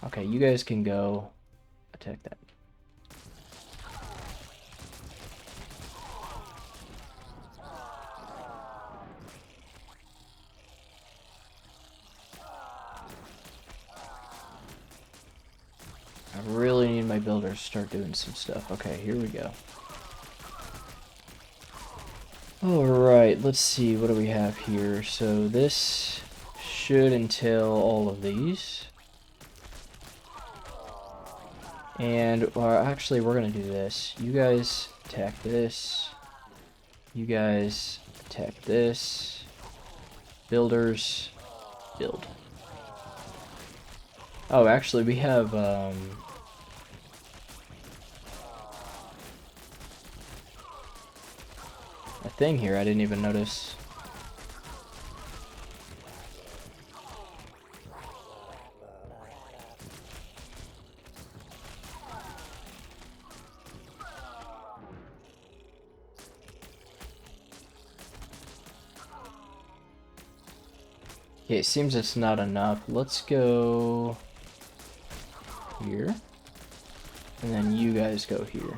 Okay, you guys can go attack that. I really need my builders to start doing some stuff. Okay, here we go. Alright, let's see, what do we have here? So this should entail all of these. And actually, we're going to do this. You guys attack this. You guys attack this. Builders, build. Oh, actually, we have a thing here I didn't even notice. Okay, it seems it's not enough. Let's go here. And then you guys go here.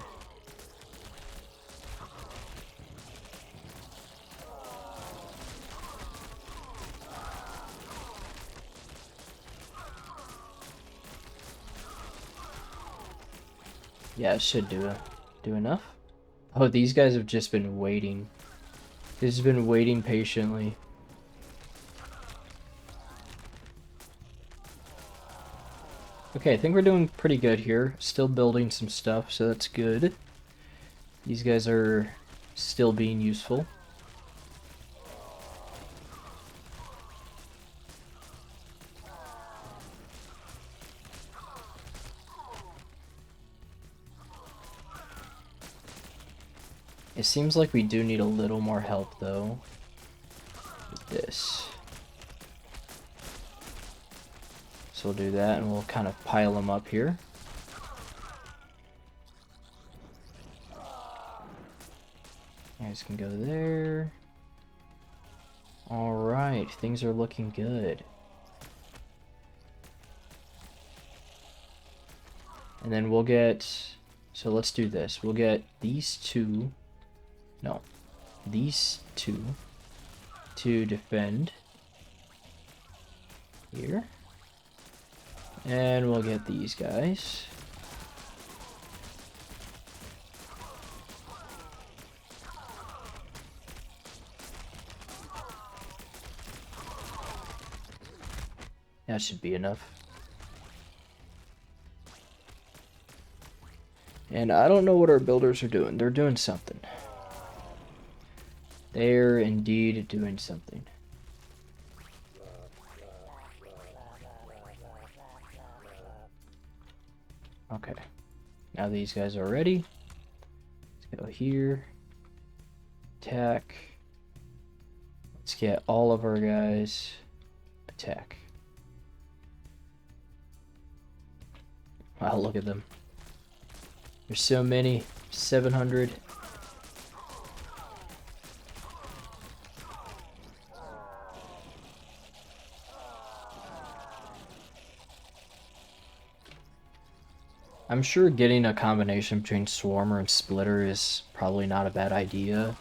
Yeah, it should do enough. Oh, these guys have just been waiting. They've just been waiting patiently. Okay, I think we're doing pretty good here. Still building some stuff, so that's good. These guys are still being useful. It seems like we do need a little more help, though, with this. So we'll do that, and we'll kind of pile them up here. You guys can go there. Alright, things are looking good. And then we'll get... So let's do this. We'll get these two... No. These two to defend here. And we'll get these guys. That should be enough. And I don't know what our builders are doing. They're doing something. They're indeed doing something. Okay. Now these guys are ready. Let's go here. Attack. Let's get all of our guys. Attack. Wow, look at them. There's so many. 700. I'm sure getting a combination between Swarmer and Splitter is probably not a bad idea.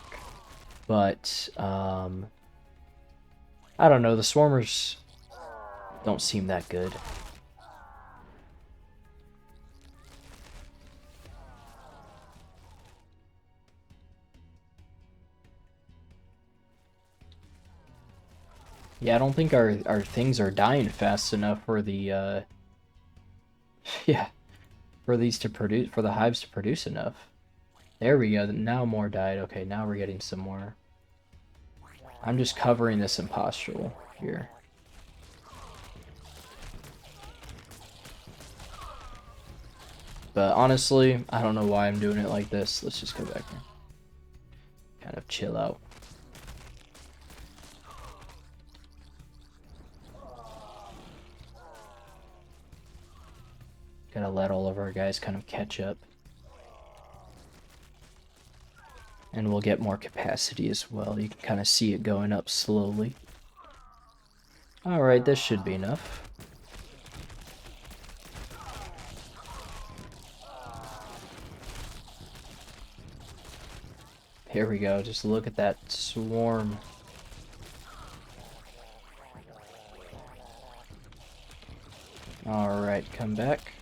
But, I don't know. The Swarmers don't seem that good. Yeah, I don't think our things are dying fast enough for the, yeah, for these to produce, for the hives to produce enough. There we go, now more died. Okay, now we're getting some more. I'm just covering this impostural here. But honestly, I don't know why I'm doing it like this. Let's just go back here. Kind of chill out. Gotta let all of our guys kind of catch up. And we'll get more capacity as well. You can kind of see it going up slowly. Alright, this should be enough. Here we go, just look at that swarm. Alright, come back.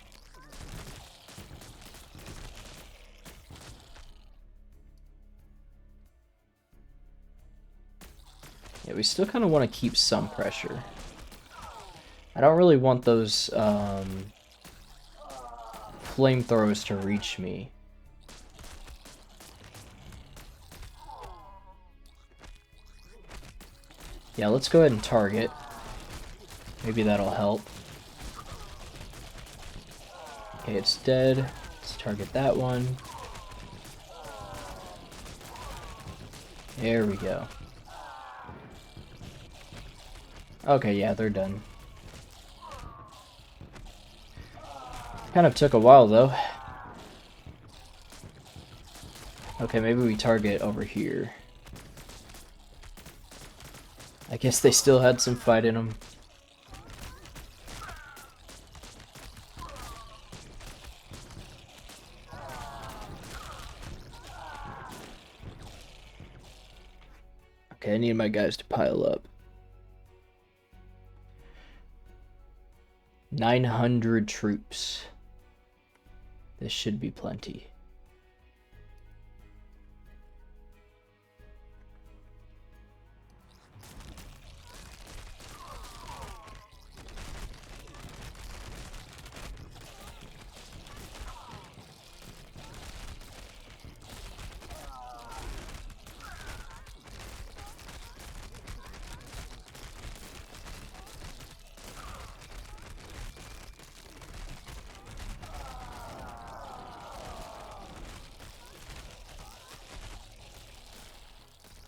Yeah, we still kind of want to keep some pressure. I don't really want those flamethrowers to reach me. Yeah, let's go ahead and target. Maybe that'll help. Okay, it's dead. Let's target that one. There we go. Okay, yeah, they're done. Kind of took a while, though. Okay, maybe we target over here. I guess they still had some fight in them. Okay, I need my guys to pile up. 900 troops. This should be plenty.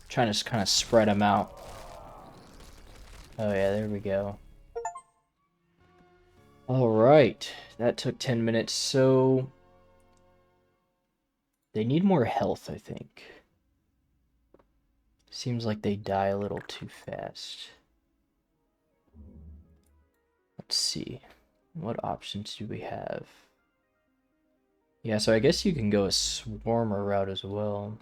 Trying to kind of spread them out. Oh yeah, there we go. Alright, that took 10 minutes, so... They need more health, I think. Seems like they die a little too fast. Let's see. What options do we have? Yeah, so I guess you can go a swarmer route as well.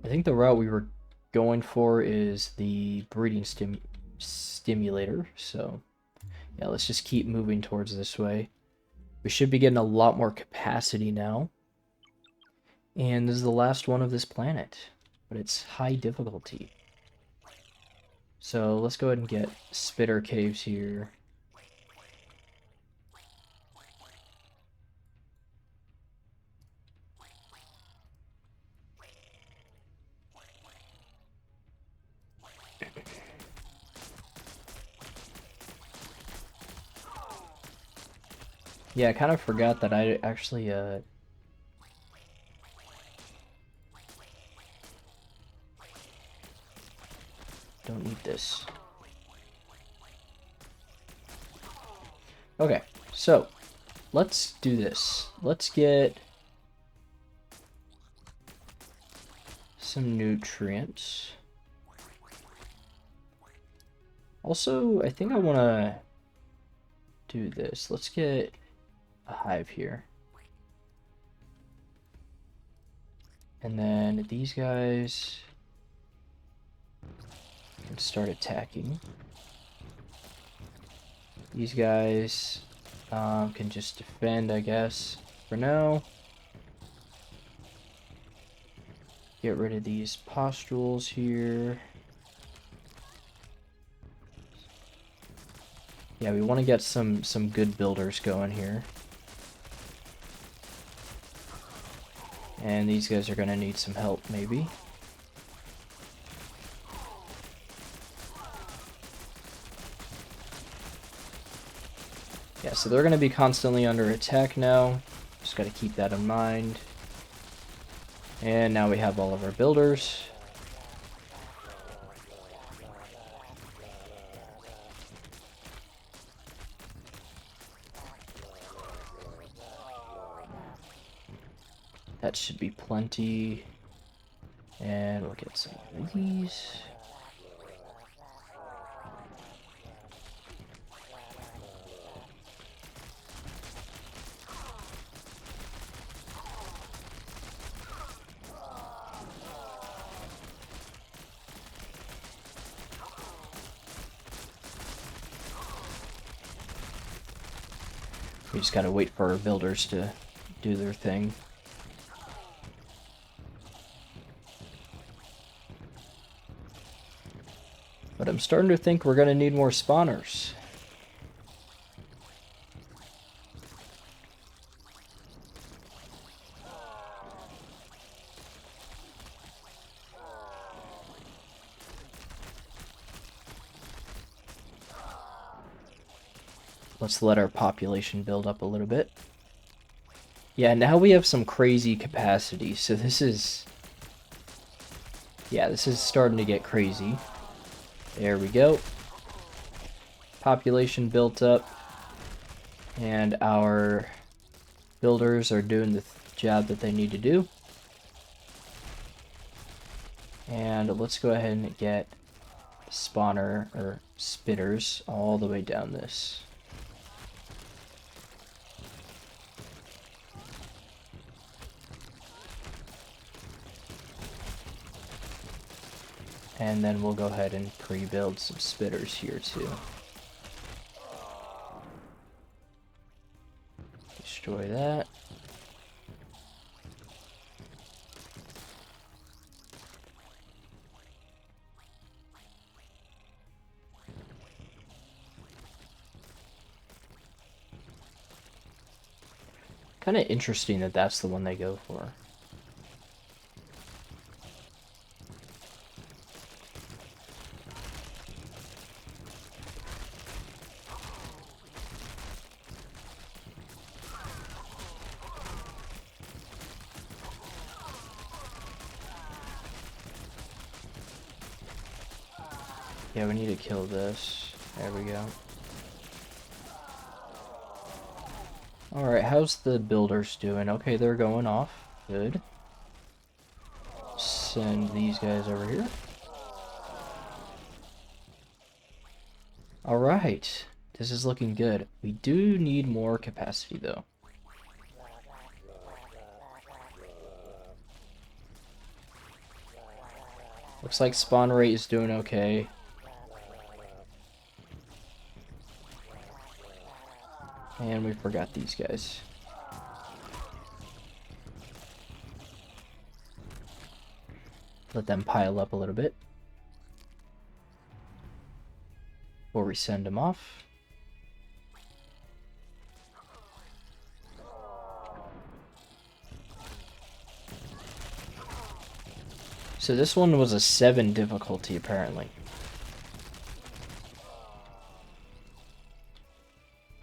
I think the route we were going for is the breeding stimulator, so... Yeah, let's just keep moving towards this way. We should be getting a lot more capacity now. And this is the last one of this planet. But it's high difficulty. So let's go ahead and get spitter caves here. Yeah, I kind of forgot that I actually, don't need this. Okay, so, let's do this. Let's get some nutrients. Also, I think I want to do this. Let's get a hive here. And then these guys can start attacking. These guys can just defend, I guess, for now. Get rid of these pustules here. Yeah, we want to get some good builders going here. And these guys are going to need some help, maybe. Yeah, so they're going to be constantly under attack now. Just got to keep that in mind. And now we have all of our builders. That should be plenty. And we'll get some of these. We just gotta wait for our builders to do their thing. But I'm starting to think we're gonna need more spawners. Let's let our population build up a little bit. Yeah, now we have some crazy capacity, so this is... Yeah, this is starting to get crazy. There we go. Population built up. And our builders are doing the job that they need to do. And let's go ahead and get spawner, or spitters, all the way down this. And then we'll go ahead and pre-build some spitters here too. Destroy that. Kind of interesting that that's the one they go for. Yeah, we need to kill this. There we go. Alright, how's the builders doing? Okay, they're going off. Good. Send these guys over here. Alright, this is looking good. We do need more capacity, though. Looks like spawn rate is doing okay. And we forgot these guys. Let them pile up a little bit before we send them off. So this one was a 7 difficulty, apparently.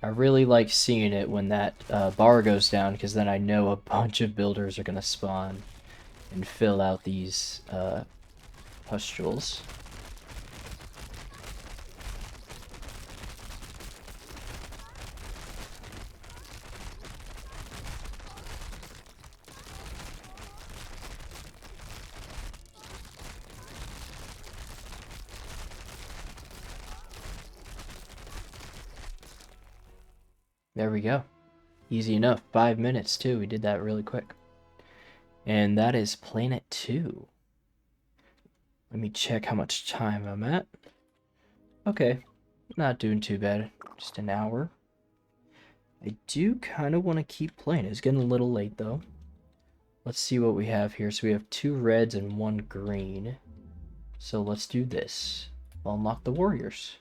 I really like seeing it when that bar goes down, because then I know a bunch of builders are going to spawn and fill out these pustules. There we go. Easy enough. 5 minutes, too. We did that really quick. And that is Planet 2. Let me check how much time I'm at. Okay. Not doing too bad. Just an hour. I do kind of want to keep playing. It's getting a little late, though. Let's see what we have here. So we have 2 reds and 1 green. So let's do this. I'll unlock the warriors.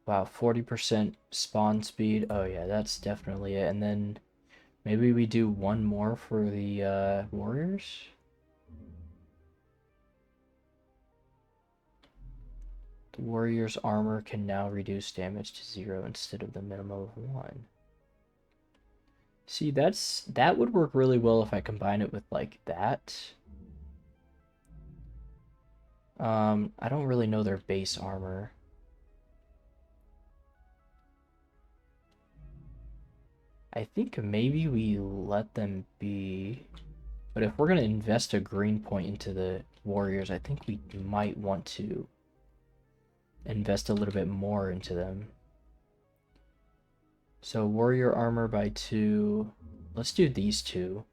Wow, 40% spawn speed. Oh yeah, that's definitely it. And then maybe we do one more for the warriors. The warrior's armor can now reduce damage to 0 instead of the minimum of 1. See, that would work really well if I combine it with like that. I don't really know their base armor. I think maybe we let them be, but if we're going to invest a green point into the warriors, I think we might want to invest a little bit more into them. So warrior armor by 2, let's do these 2,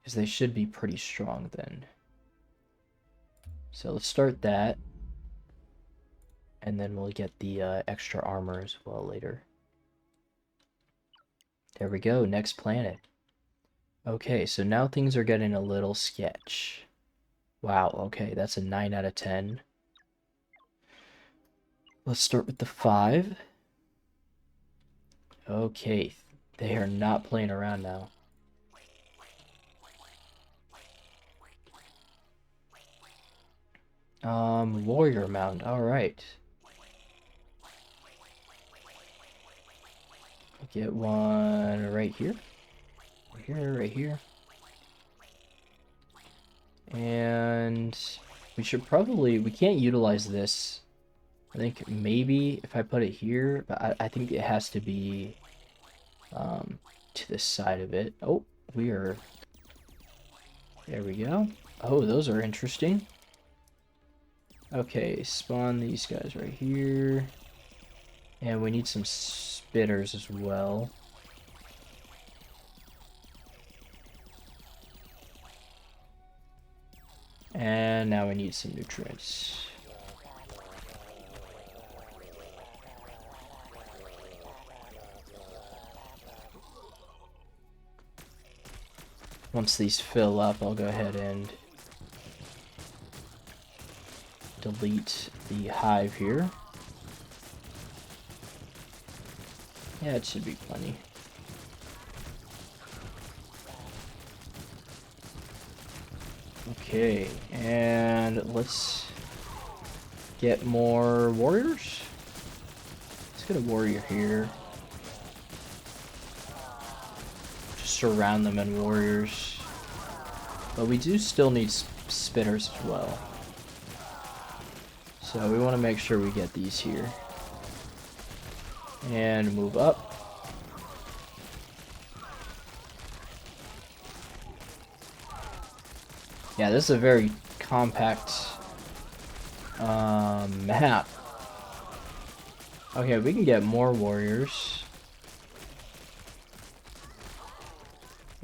because they should be pretty strong then. So let's start that, and then we'll get the extra armor as well later. There we go, next planet. Okay, so now things are getting a little sketch. Wow, okay, that's a 9 out of 10. Let's start with the 5. Okay, they are not playing around now. Warrior mound, alright. Get one right here. Right here, right here. And we should probably, we can't utilize this. I think maybe if I put it here, but I think it has to be to the side of it. Oh, we are, there we go. Oh, those are interesting. Okay, spawn these guys right here. And we need some spitters as well. And now we need some nutrients. Once these fill up, I'll go ahead and delete the hive here. Yeah, it should be plenty. Okay, and let's get more warriors. Let's get a warrior here. Just surround them in warriors. But we do still need spitters as well. So we want to make sure we get these here. And move up. Yeah, this is a very compact map. Okay, we can get more warriors.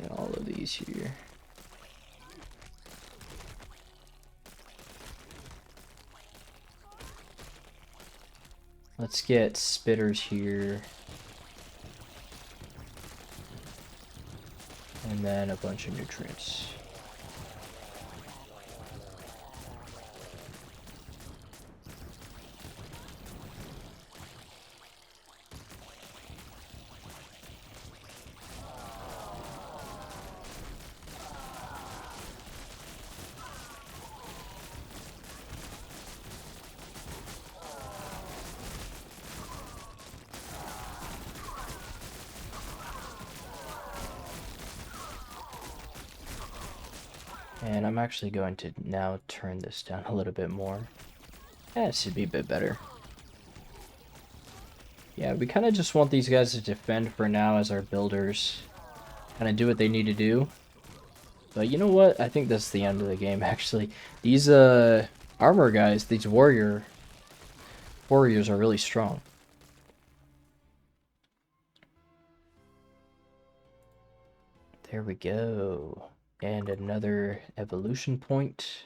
Get all of these here. Let's get spitters here. And then a bunch of nutrients. And I'm actually going to now turn this down a little bit more. Yeah, it should be a bit better. Yeah, we kind of just want these guys to defend for now as our builders kind of do what they need to do. But you know what? I think that's the end of the game, actually. These armor guys, these warriors are really strong. There we go. And another evolution point.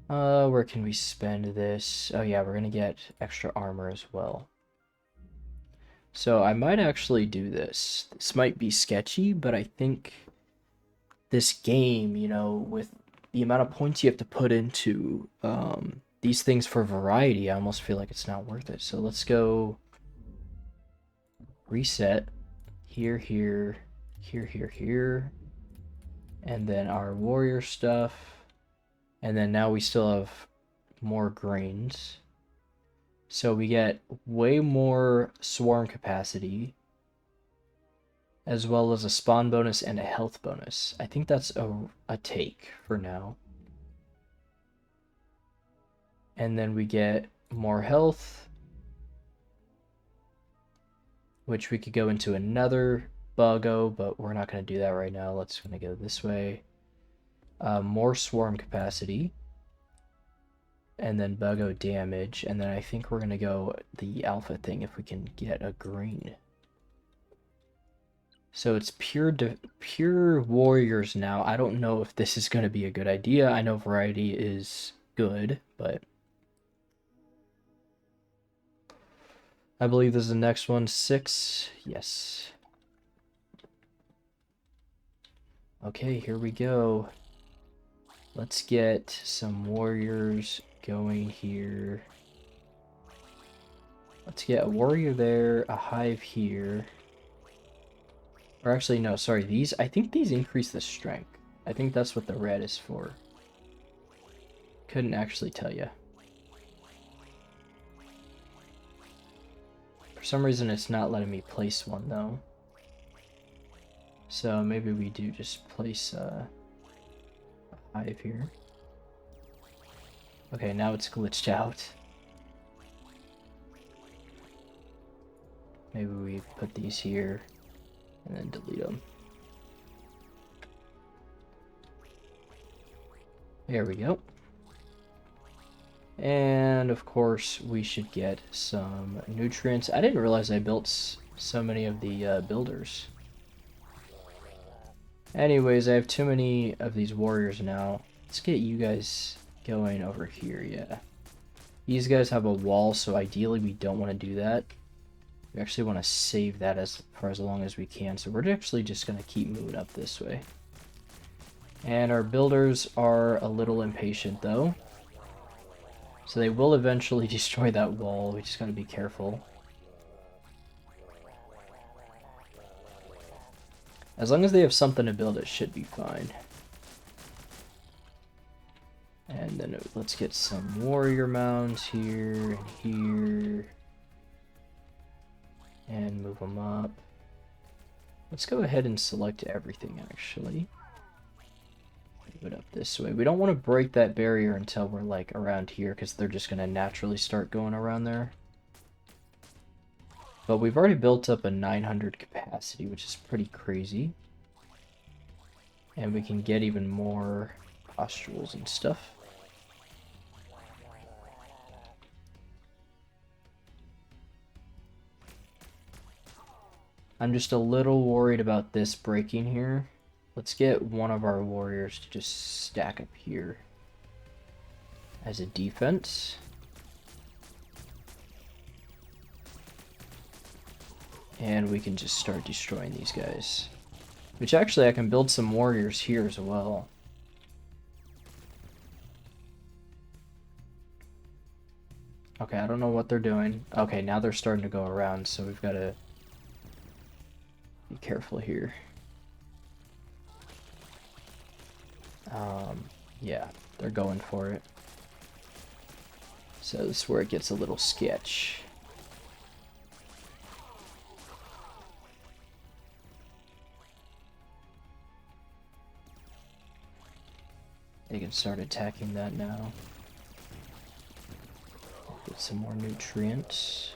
Where can we spend this? Oh yeah, we're gonna get extra armor as well. So I might actually do this. This might be sketchy, but I think this game, you know, with the amount of points you have to put into these things for variety, I almost feel like it's not worth it. So let's go reset here, here, here, here, here. And then our warrior stuff. And then now we still have more grains. So we get way more swarm capacity, as well as a spawn bonus and a health bonus. I think that's a take for now. And then we get more health, which we could go into another Buggo, but we're not going to do that right now. Let's gonna go this way. More swarm capacity, and then Buggo damage, and then I think we're gonna go the alpha thing if we can get a green. So it's pure warriors now. I don't know if this is gonna be a good idea. I know variety is good, but I believe this is the next one. 6. Yes. Okay, here we go. Let's get some warriors going here. Let's get a warrior there, a hive here. Or actually, no, sorry, these, I think these increase the strength. I think that's what the red is for. Couldn't actually tell you. For some reason, it's not letting me place one, though. So maybe we do just place a hive here. Okay, now it's glitched out. Maybe we put these here and then delete them. There we go. And of course, we should get some nutrients. I didn't realize I built so many of the builders. Anyways, I have too many of these warriors now. Let's get you guys going over here, yeah. These guys have a wall, so ideally we don't want to do that. We actually want to save that for as long as we can, so we're actually just going to keep moving up this way. And our builders are a little impatient, though. So they will eventually destroy that wall, we just got to be careful. As long as they have something to build, it should be fine. And then let's get some warrior mounds here and here. And move them up. Let's go ahead and select everything, actually. move it up this way. We don't want to break that barrier until we're like around here, because they're just going to naturally start going around there. But we've already built up a 900 capacity, which is pretty crazy. And we can get even more pustules and stuff. I'm just a little worried about this breaking here. Let's get one of our warriors to just stack up here as a defense. And we can just start destroying these guys. Which actually I can build some warriors here as well. Okay, I don't know what they're doing. Okay, now they're starting to go around, so we've got to be careful here. Yeah, they're going for it. So this is where it gets a little sketch. They can start attacking that now. Get some more nutrients.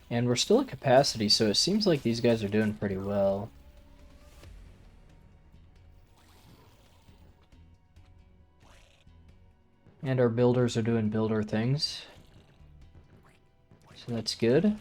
And we're still at capacity, so it seems like these guys are doing pretty well. And our builders are doing builder things. So that's good.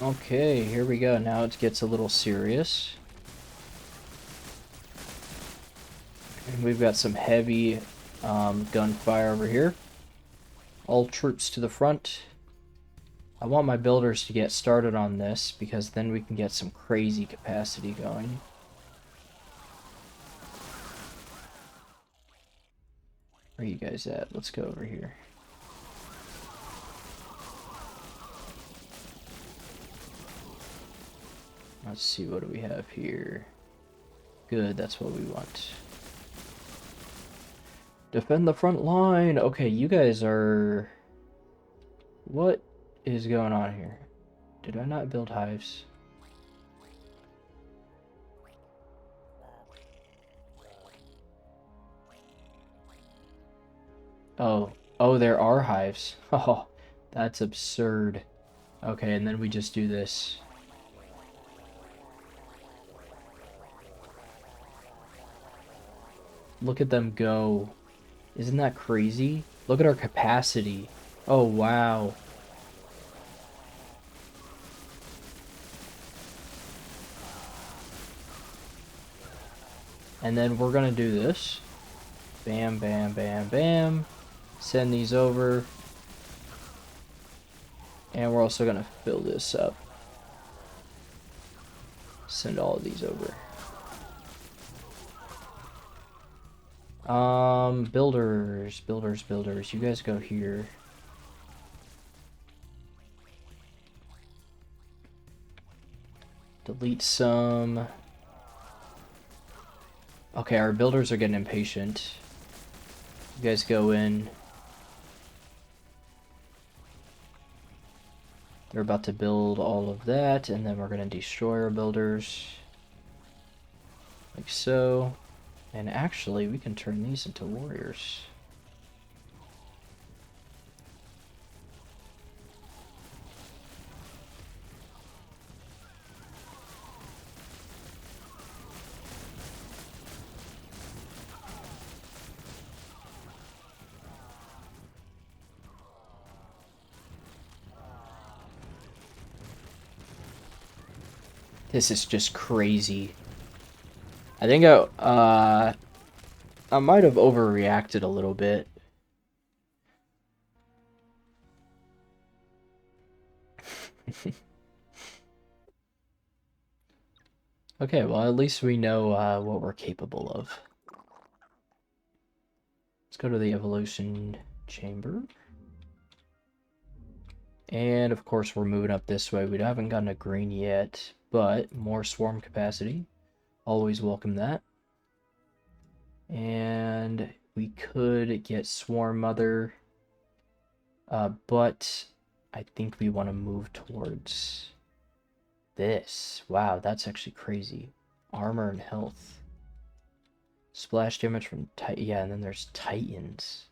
Okay, here we go. Now it gets a little serious. And we've got some heavy gunfire over here. All troops to the front. I want my builders to get started on this, because then we can get some crazy capacity going. Where are you guys at? Let's go over here. Let's see, what do we have here? Good, that's what we want. Defend the front line! Okay, you guys are... What is going on here? Did I not build hives? Oh, there are hives. Oh, that's absurd. Okay, and then we just do this. Look at them go. Isn't that crazy? Look at our capacity. Oh, wow. And then we're gonna do this. Bam, bam, bam, bam. Send these over. And we're also gonna fill this up. Send all of these over. Builders. You guys go here. Delete some. Okay, our builders are getting impatient. You guys go in. They're about to build all of that, and then we're gonna destroy our builders. Like so. And actually, we can turn these into warriors. This is just crazy. I think I might have overreacted a little bit. Okay, well, at least we know what we're capable of. Let's go to the evolution chamber. And, of course, we're moving up this way. We haven't gotten a green yet, but more swarm capacity. Always welcome that. And we could get Swarm Mother, but I think we want to move towards this. Wow, that's actually crazy. Armor and health. Splash damage from yeah, and then there's Titans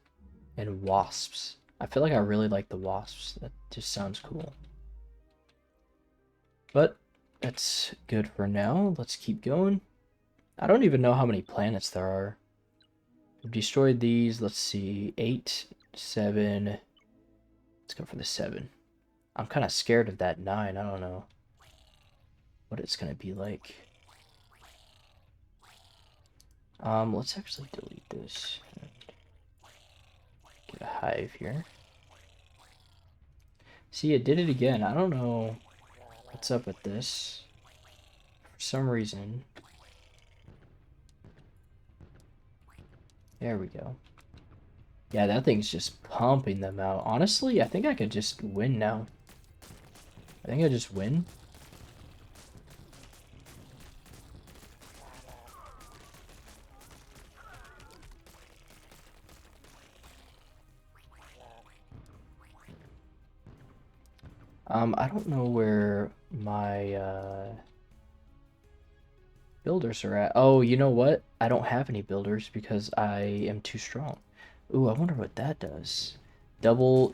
and Wasps. I feel like I really like the Wasps. That just sounds cool. But that's good for now. Let's keep going. I don't even know how many planets there are. We've destroyed these. Let's see. 8, 7. Let's go for the 7. I'm kind of scared of that 9. I don't know what it's going to be like. Let's actually delete this. And get a hive here. See, it did it again. I don't know what's up with this. For some reason. There we go. Yeah, that thing's just pumping them out. Honestly, I think I could just win now. I think I just win. I don't know where my builders are at. Oh, you know what? I don't have any builders because I am too strong. Ooh, I wonder what that does. Double,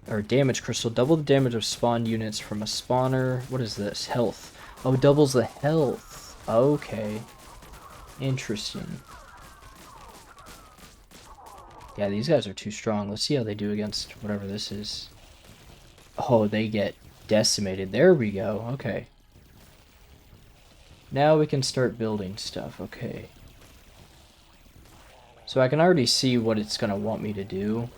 or damage crystal. Double the damage of spawn units from a spawner. What is this? Health. Oh, doubles the health. Okay. Interesting. Yeah, these guys are too strong. Let's see how they do against whatever this is. Oh, they get decimated. There we go. Okay. Now we can start building stuff. Okay. So I can already see what it's going to want me to do.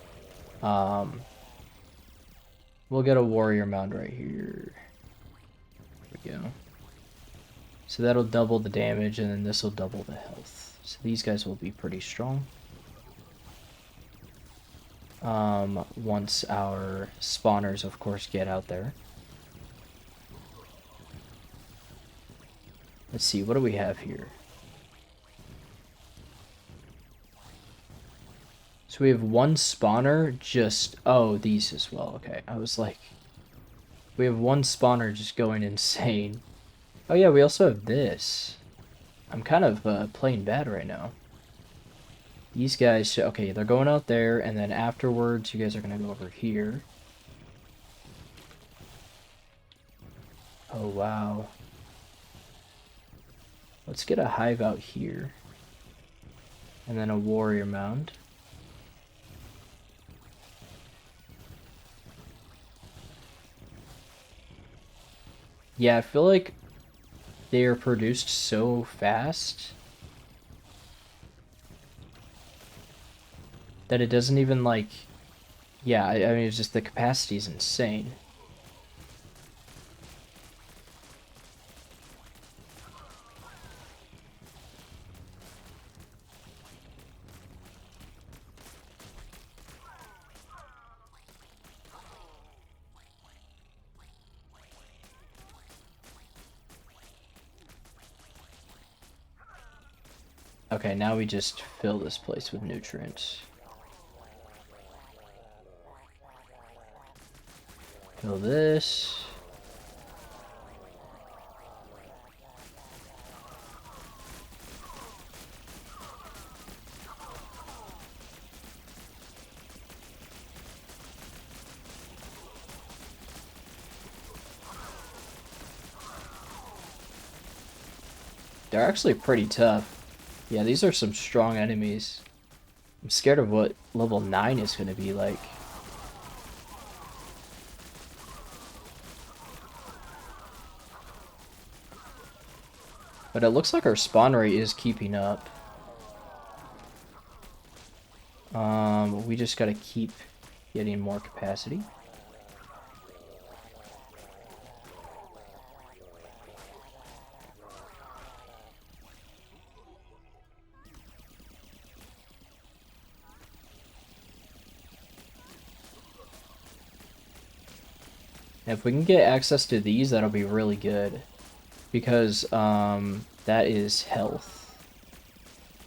We'll get a warrior mound right here. There we go. So that'll double the damage, and then this will double the health. So these guys will be pretty strong. Once our spawners, of course, get out there. Let's see, what do we have here? So we have one spawner just... Oh, these as well. Okay, I was like... We have one spawner just going insane. Oh yeah, we also have this. I'm kind of playing bad right now. These guys... Okay, they're going out there, and then afterwards you guys are going to go over here. Oh, wow. Let's get a hive out here. And then a warrior mound. Yeah, I feel like they are produced so fast that it doesn't even like... Yeah, I mean, it's just the capacity is insane. Okay, now we just fill this place with nutrients. Fill this. They're actually pretty tough. Yeah, these are some strong enemies. I'm scared of what level 9 is going to be like. But it looks like our spawn rate is keeping up. We just gotta keep getting more capacity. If we can get access to these, that'll be really good. because that is health.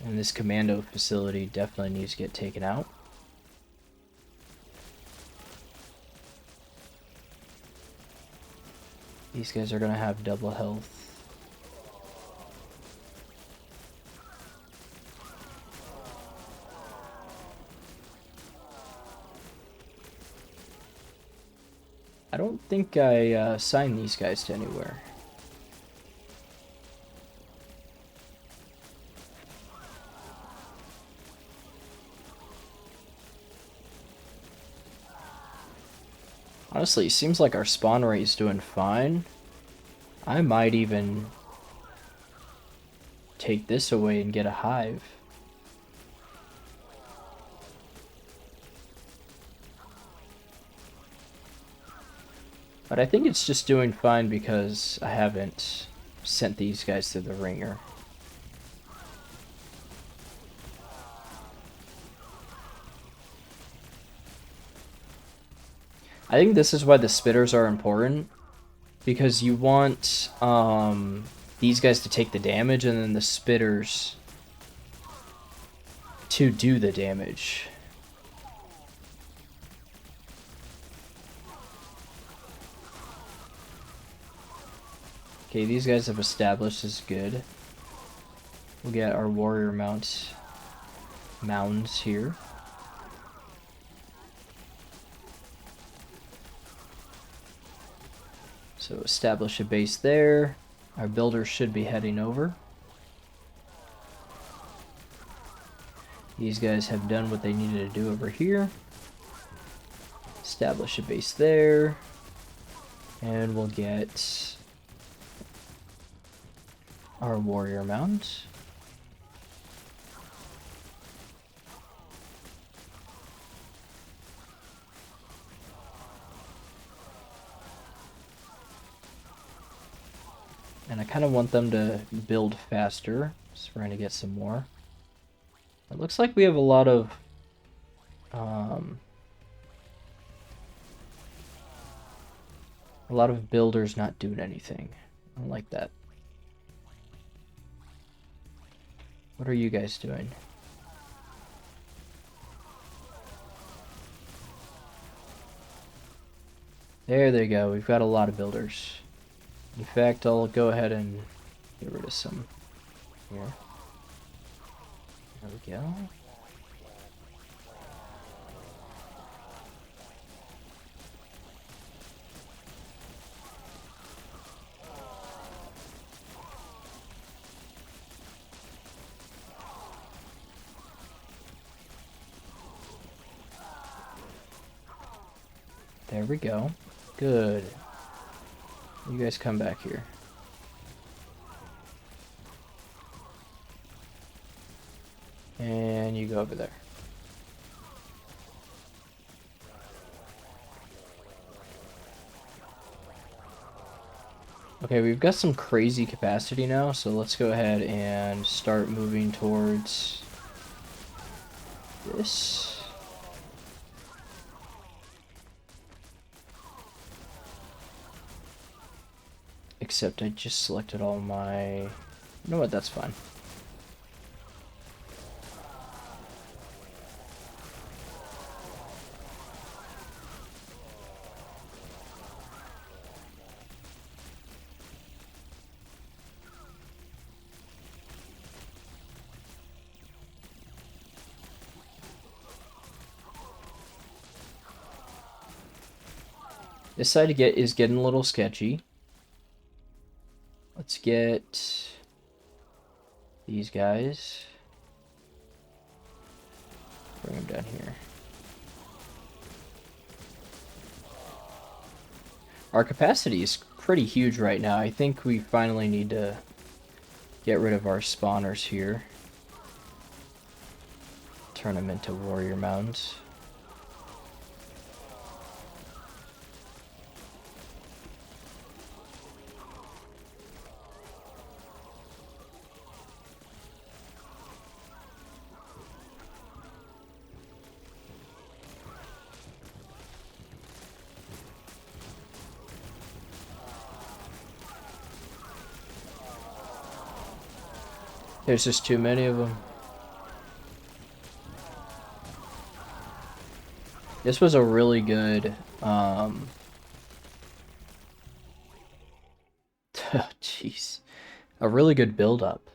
And this commando facility definitely needs to get taken out. These guys are going to have double health. I don't think I assigned these guys to anywhere. Honestly, it seems like our spawn rate is doing fine. I might even take this away and get a hive. But I think it's just doing fine because I haven't sent these guys to the ringer. I think this is why the spitters are important, because you want these guys to take the damage and then the spitters to do the damage. Okay, these guys have established is good. We'll get our warrior mounds here. So establish a base there. Our builders should be heading over. These guys have done what they needed to do over here. Establish a base there. And we'll get our warrior mount. And I kind of want them to build faster, so we're going to get some more. It looks like we have a lot of builders not doing anything. I don't like that. What are you guys doing? There they go. We've got a lot of builders. In fact, I'll go ahead and get rid of some here. There we go. There we go. Good. You guys come back here. And you go over there. Okay, we've got some crazy capacity now, so let's go ahead and start moving towards this. Except I just selected all my... You know what, that's fine. This side is getting a little sketchy. Let's get these guys. Bring them down here. Our capacity is pretty huge right now. I think we finally need to get rid of our spawners here. Turn them into warrior mounds. There's just too many of them. This was a really good, jeez, a really good build-up.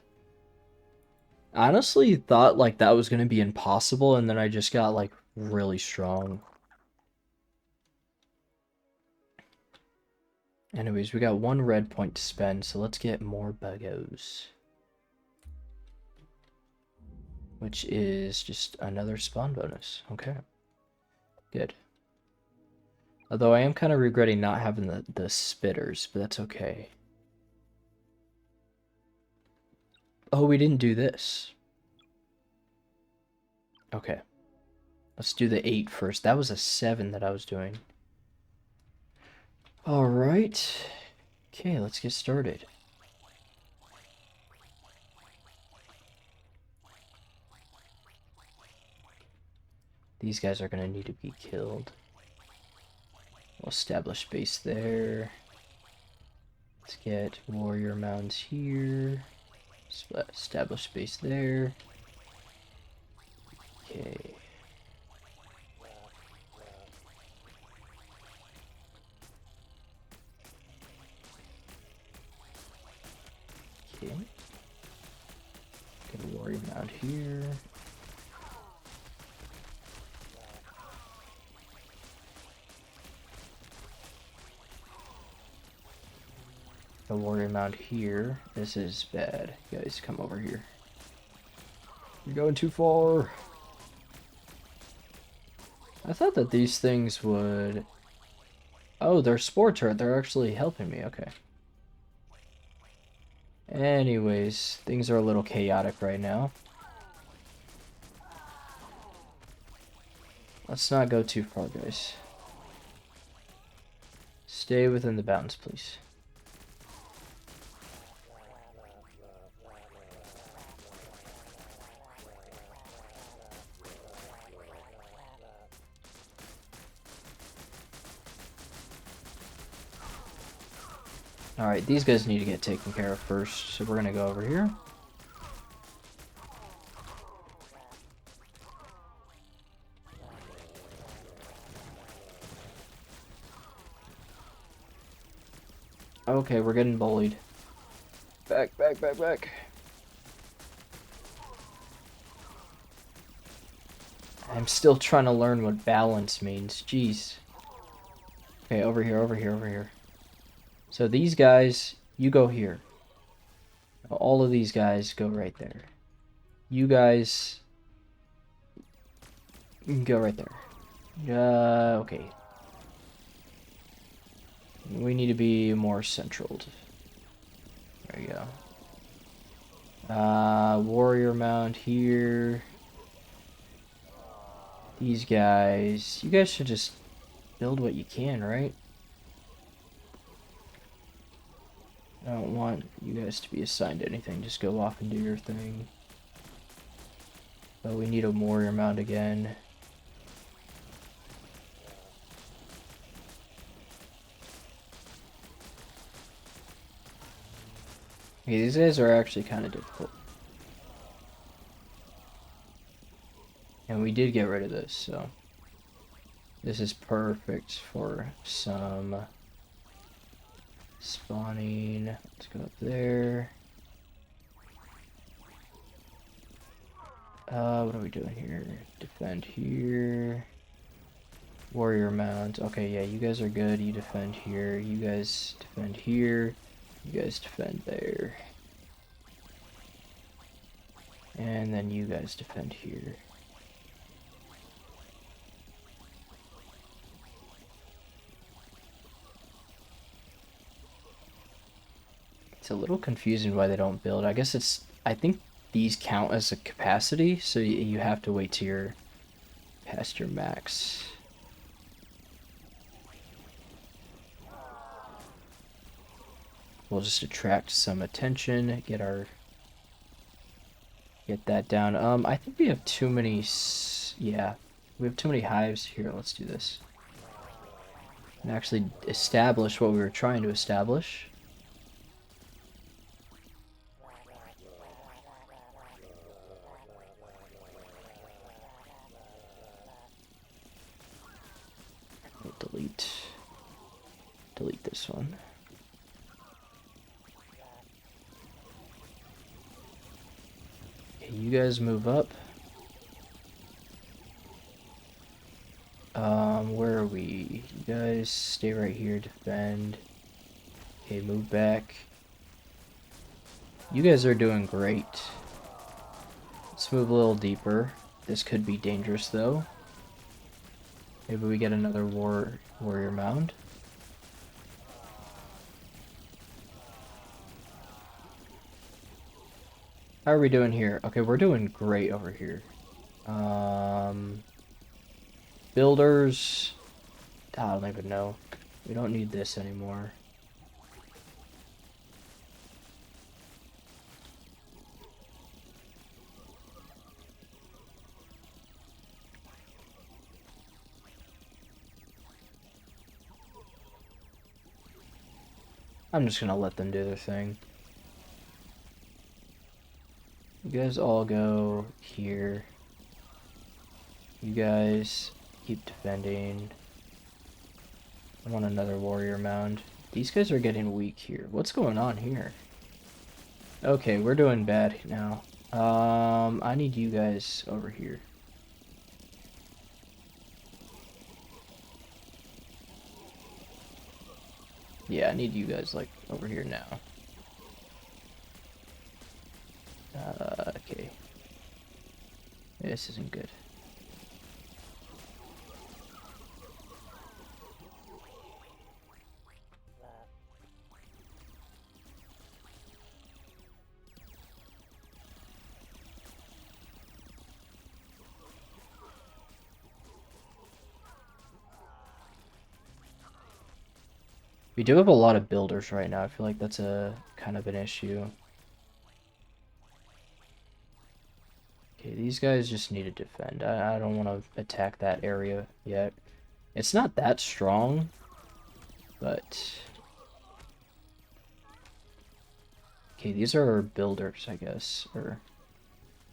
I honestly thought like that was gonna be impossible, and then I just got like really strong. Anyways, we got 1 red point to spend, so let's get more Buggos. Which is just another spawn bonus. Okay. Good. Although I am kind of regretting not having the spitters, but that's okay. Oh, we didn't do this. Okay. Let's do the 8 first. That was a 7 that I was doing. Alright. Okay, let's get started. These guys are going to need to be killed. We'll establish base there. Let's get warrior mounds here. Establish base there. Okay. Okay. Get a warrior mound here. A warrior mound here. This is bad. You guys, come over here. You're going too far. I thought that these things would... Oh, they're spore turret. They're actually helping me. Okay. Anyways, things are a little chaotic right now. Let's not go too far, guys. Stay within the bounds, please. Alright, these guys need to get taken care of first, so we're gonna go over here. Okay, we're getting bullied. Back, back, back, back. I'm still trying to learn what balance means. Jeez. Okay, over here, over here, over here. So these guys, you go here. All of these guys go right there. You guys go right there. Okay. We need to be more central. There you go. Warrior mound here. These guys, you guys should just build what you can, right? I don't want you guys to be assigned anything. Just go off and do your thing. But we need a warrior mound again. Okay, these guys are actually kind of difficult. And we did get rid of this, so this is perfect for some spawning. Let's go up there. What are we doing here? Defend here. Warrior mount. Okay, yeah, you guys are good. You defend here. You guys defend here. You guys defend there. And then you guys defend here. It's a little confusing why they don't build. I guess it's... I think these count as a capacity, so you have to wait till you're past your max. We'll just attract some attention, get that down. I think we have too many... Yeah, we have too many hives here. Let's do this. And actually establish what we were trying to establish. delete this one. Okay, you guys move up. Where are we? You guys stay right here, defend. Okay, move back. You guys are doing great. Let's move a little deeper. This could be dangerous, though. Maybe we get another warrior mound. How are we doing here? Okay, we're doing great over here. Builders. I don't even know. We don't need this anymore. I'm just gonna let them do their thing. You guys all go here. You guys keep defending. I want another warrior mound. These guys are getting weak here. What's going on here? Okay, we're doing bad now. I need you guys over here. Yeah, I need you guys, like, over here now. Okay. This isn't good. We do have a lot of builders right now. I feel like that's a kind of an issue. Okay, these guys just need to defend. I don't want to attack that area yet. It's not that strong, but... Okay, these are builders, I guess. Or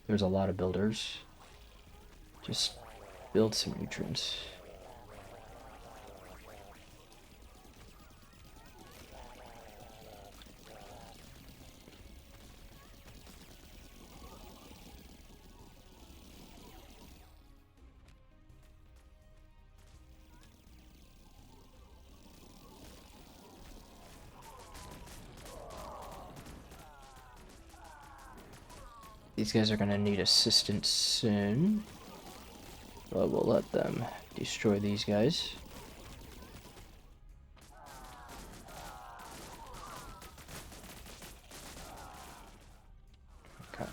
there's a lot of builders. Just build some nutrients. These guys are gonna need assistance soon. But we'll let them destroy these guys. Okay.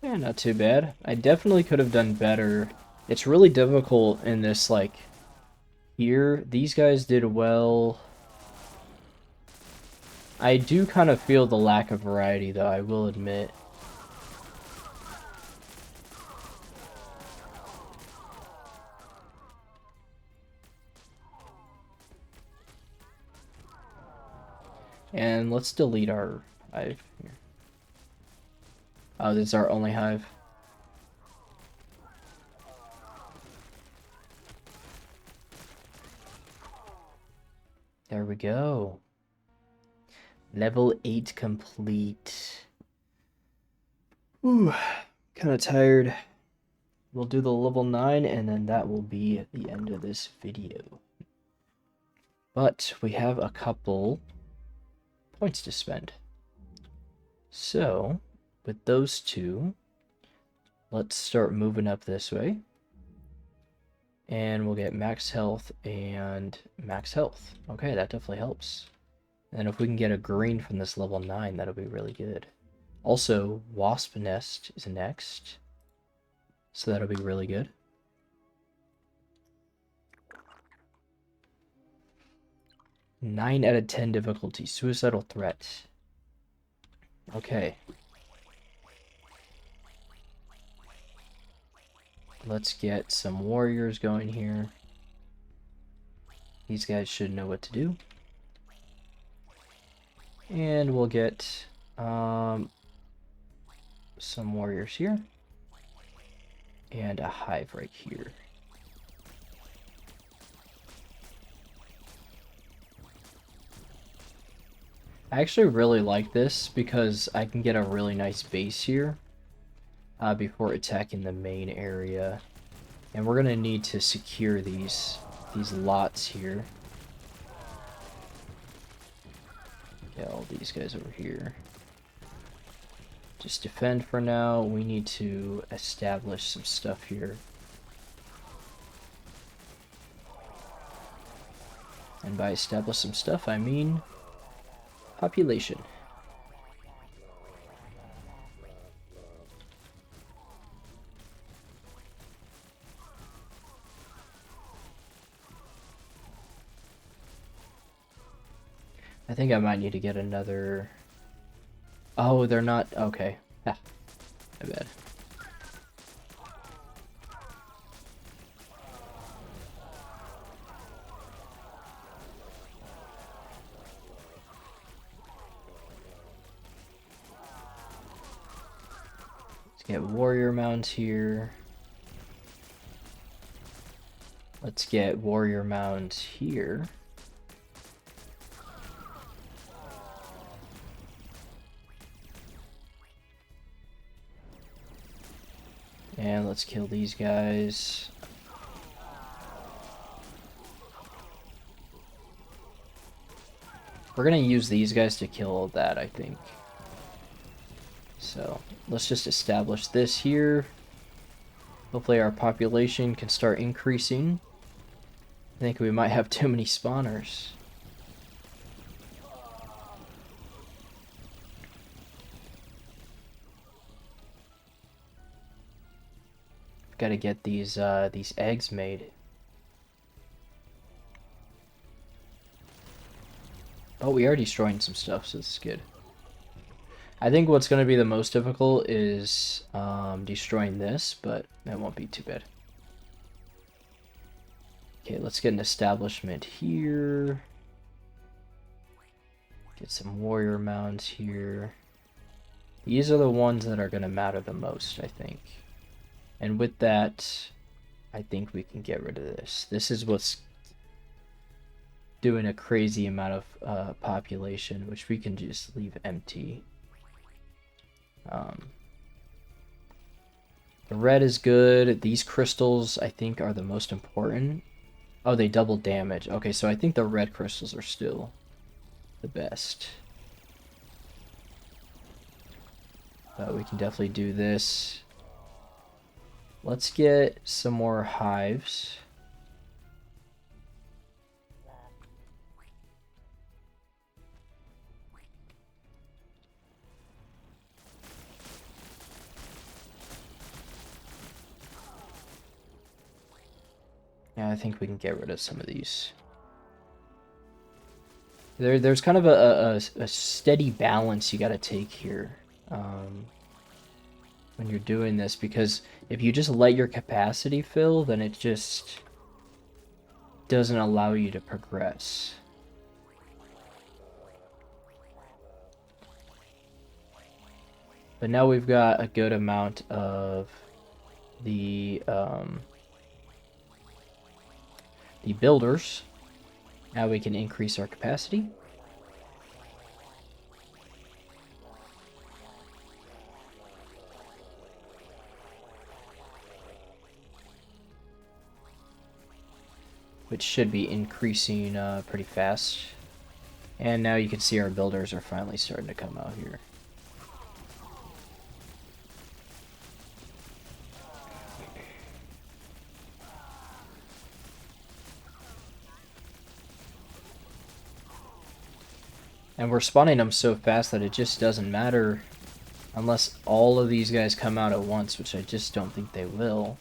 Yeah, not too bad. I definitely could have done better. It's really difficult in this, like, here. These guys did well. I do kind of feel the lack of variety, though, I will admit. And let's delete our hive here. Oh, this is our only hive. There we go. Level 8 complete. Ooh, kind of tired. We'll do the level 9 and then that will be the end of this video. But we have a couple points to spend. So, with those two, let's start moving up this way. And we'll get max health and max health. Okay, that definitely helps. And if we can get a green from this level 9, that'll be really good. Also, wasp nest is next. So that'll be really good. Nine out of 10 difficulty. Suicidal threat. Okay. Let's get some warriors going here. These guys should know what to do. And we'll get some warriors here. And a hive right here. I actually really like this because I can get a really nice base here before attacking the main area. And we're gonna need to secure these lots here. Get all these guys over here. Just defend for now. We need to establish some stuff here. And by establish some stuff, I mean population. I think I might need to get another... Oh, they're not... Okay. Ah, my bad. Let's get warrior mounds here. Let's get warrior mounds here. And let's kill these guys. We're gonna use these guys to kill that, I think. So, let's just establish this here. Hopefully our population can start increasing. I think we might have too many spawners. Got to get these eggs made. Oh, we are destroying some stuff, so this is good. I think what's going to be the most difficult is destroying this, but that won't be too bad. Okay, let's get an establishment here. Get some warrior mounds here. These are the ones that are going to matter the most, I think. And with that, I think we can get rid of this. This is what's doing a crazy amount of population, which we can just leave empty. The red is good. These crystals, I think, are the most important. Oh, they double damage. Okay, so I think the red crystals are still the best. But we can definitely do this. Let's get some more hives. Yeah, I think we can get rid of some of these. There's kind of a steady balance you got to take here when you're doing this, because if you just let your capacity fill, then it just doesn't allow you to progress. But now we've got a good amount of the builders. Now we can increase our capacity. Which should be increasing pretty fast. And now you can see our builders are finally starting to come out here. And we're spawning them so fast that it just doesn't matter unless all of these guys come out at once, which I just don't think they will.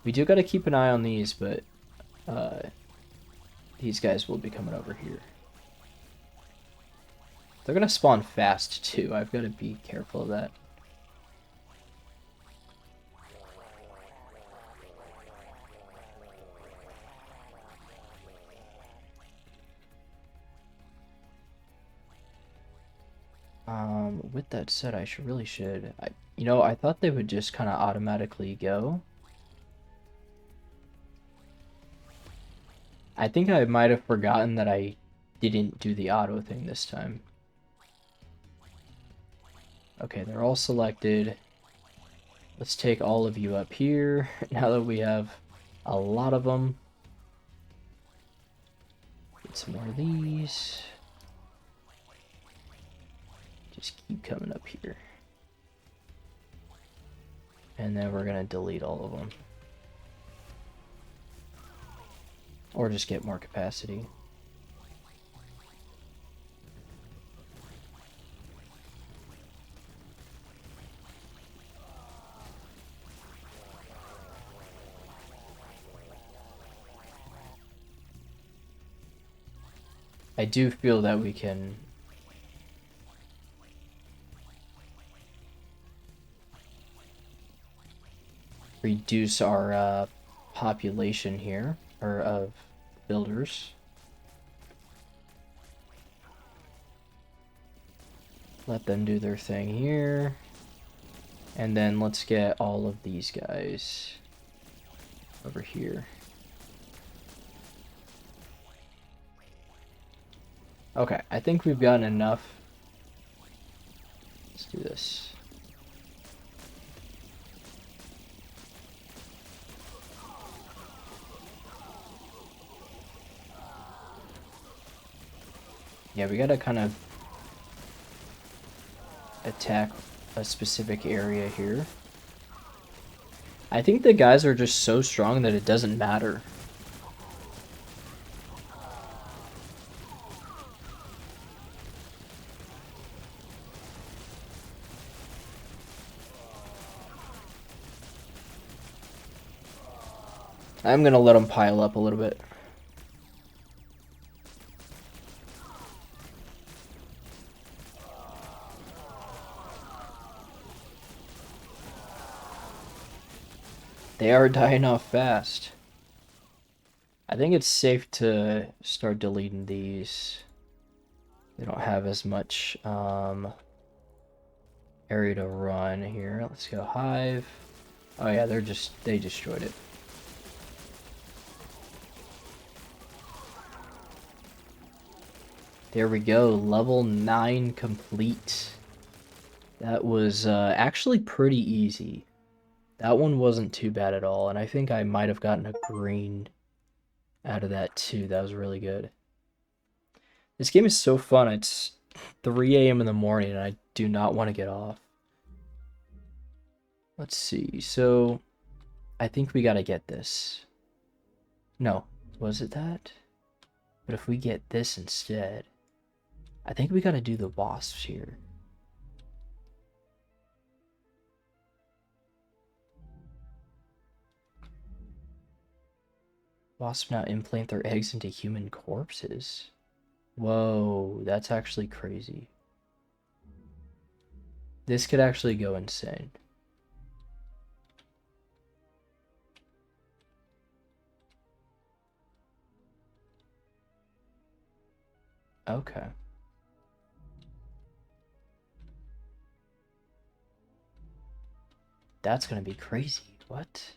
We do got to keep an eye on these, but these guys will be coming over here. They're going to spawn fast too. I've got to be careful of that. With that said, I really should. I thought they would just kind of automatically go. I think I might have forgotten that I didn't do the auto thing this time. Okay, they're all selected. Let's take all of you up here, now that we have a lot of them. Get some more of these. Just keep coming up here. And then we're gonna delete all of them. Or just get more capacity. I do feel that we can reduce our population here, or of builders. Let them do their thing here. And then let's get all of these guys over here. Okay, I think we've gotten enough. Let's do this. Yeah, we gotta kind of attack a specific area here. I think the guys are just so strong that it doesn't matter. I'm gonna let them pile up a little bit. They are dying off fast. I think it's safe to start deleting these. They don't have as much area to run here. Let's go hive. Oh yeah, they destroyed it. There we go, level 9 complete. That was actually pretty easy. That one wasn't too bad at all, and I think I might have gotten a green out of that too. That was really good. This game is so fun. It's 3 a.m. in the morning, and I do not want to get off. Let's see. So, I think we gotta get this. No, was it that? But if we get this instead, I think we gotta do the wasps here. Wasps now implant their eggs into human corpses. Whoa, that's actually crazy. This could actually go insane. Okay. That's gonna be crazy. What?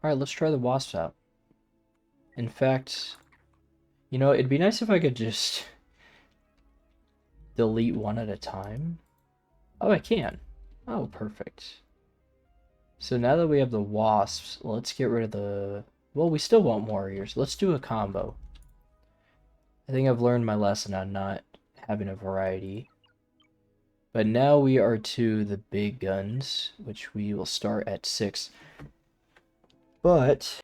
Alright, let's try the wasps out. In fact, you know, it'd be nice if I could just delete one at a time. Oh, I can. Oh, perfect. So now that we have the wasps, let's get rid of the... Well, we still want warriors. Let's do a combo. I think I've learned my lesson on not having a variety. But now we are to the big guns, which we will start at 6. But...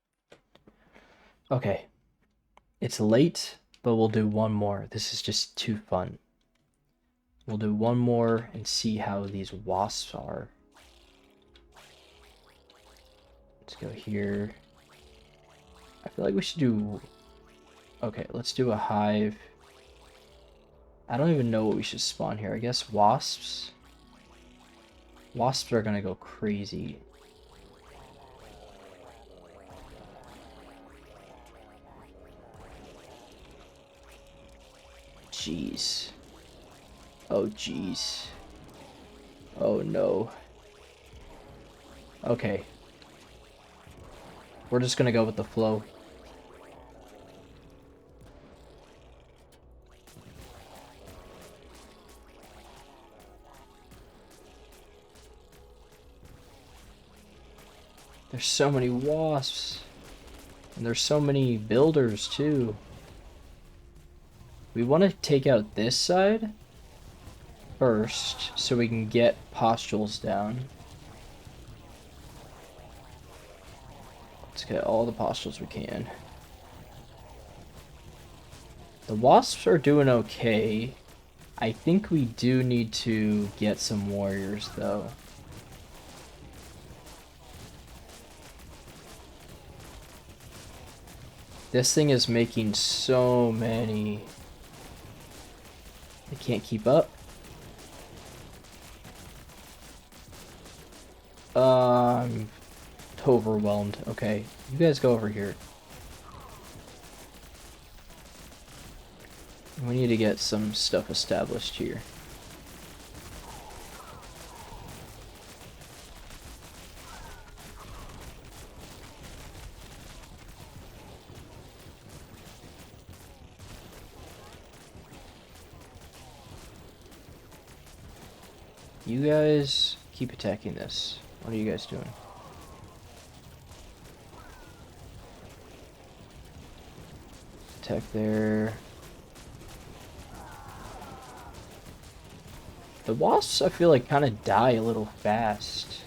Okay. It's late, but we'll do one more. This is just too fun. We'll do one more and see how these wasps are. Let's go here. I feel like we should do... Okay, let's do a hive. I don't even know what we should spawn here. I guess wasps. Wasps are gonna go crazy. Jeez. Oh, jeez. Oh, no. Okay. We're just gonna go with the flow. There's so many wasps. And there's so many builders too. We want to take out this side first so we can get postules down. Let's get all the postules we can. The wasps are doing okay. I think we do need to get some warriors though. This thing is making so many. I can't keep up. I'm overwhelmed. Okay, you guys go over here. We need to get some stuff established here. You guys keep attacking this. What are you guys doing? Attack there. The wasps, I feel like, kind of die a little fast.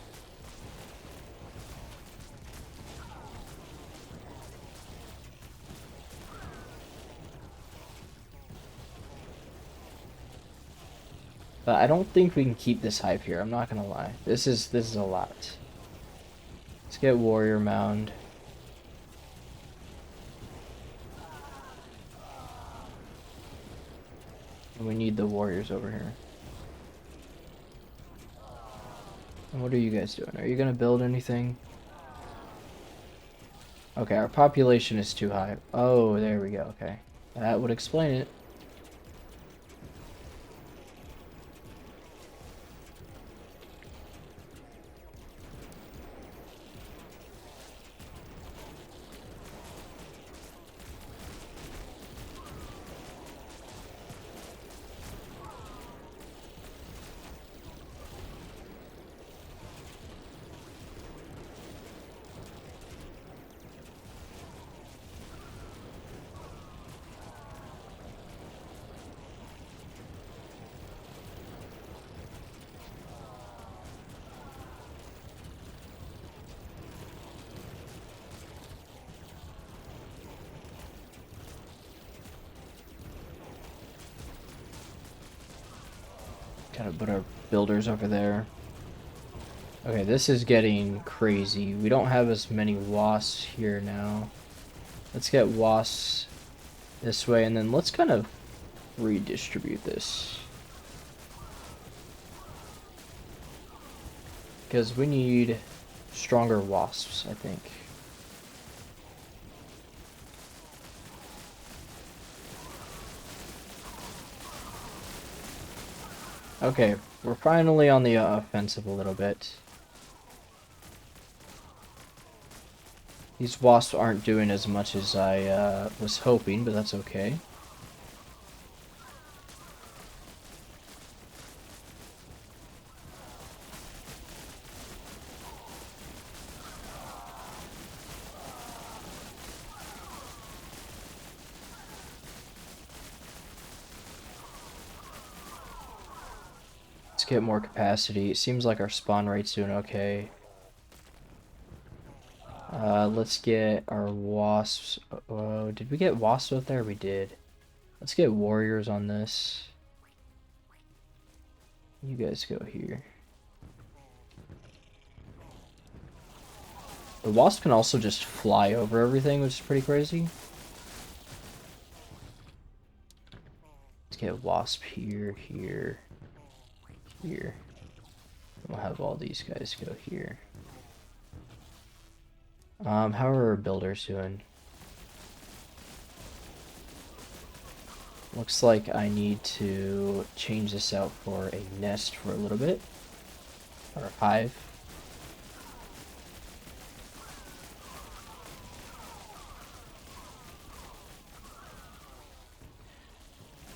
But I don't think we can keep this hype here, I'm not gonna lie. This is a lot. Let's get warrior mound. And we need the warriors over here. And what are you guys doing? Are you gonna build anything? Okay, our population is too high. Oh, there we go, okay. That would explain it. Gotta put our builders over there. Okay, this is getting crazy. We don't have as many wasps here now. Let's get wasps this way, and then let's kind of redistribute this. Because we need stronger wasps, I think. Okay, we're finally on the offensive a little bit. These wasps aren't doing as much as I was hoping, but that's okay. Let's get more capacity. It seems like our spawn rate's doing okay. Let's get our wasps. Oh, did we get wasps up there? We did. Let's get warriors on this. You guys go here. The wasp can also just fly over everything, which is pretty crazy. Let's get wasp here, here, here. We'll have all these guys go here. How are our builders doing? Looks like I need to change this out for a nest for a little bit. Or a hive.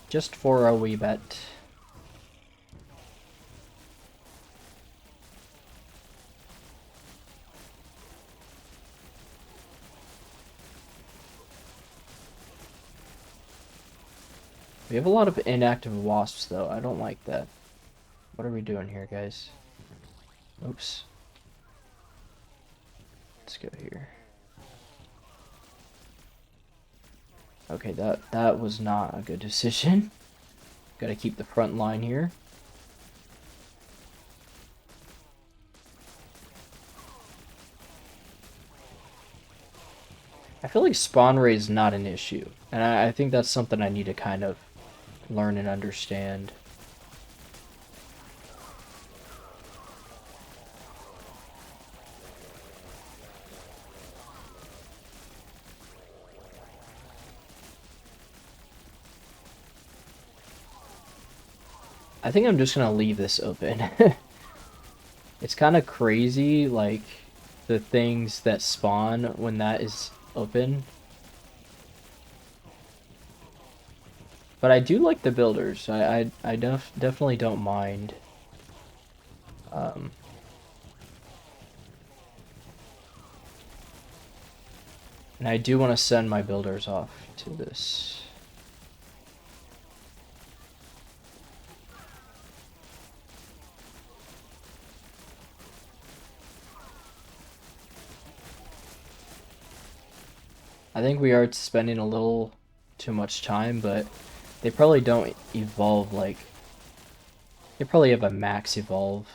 Just for a wee bit. We have a lot of inactive wasps, though. I don't like that. What are we doing here, guys? Oops. Let's go here. Okay, that was not a good decision. Gotta keep the front line here. I feel like spawn rate is not an issue, and I think that's something I need to kind of learn and understand. I think I'm just gonna leave this open. It's kind of crazy, like, the things that spawn when that is open. But I do like the builders. I definitely don't mind. And I do want to send my builders off to this. I think we are spending a little too much time, but they probably don't evolve like... They probably have a max evolve.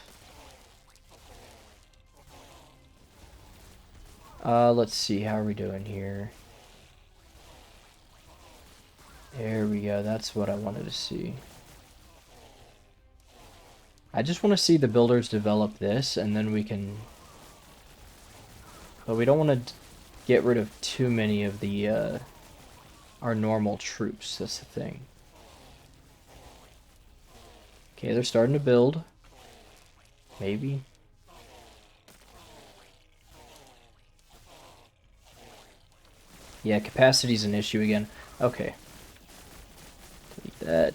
Let's see, how are we doing here? There we go, that's what I wanted to see. I just want to see the builders develop this, and then we can... But we don't want to get rid of too many of the, our normal troops, that's the thing. Okay, they're starting to build. Maybe. Yeah, capacity's an issue again. Okay. Delete that.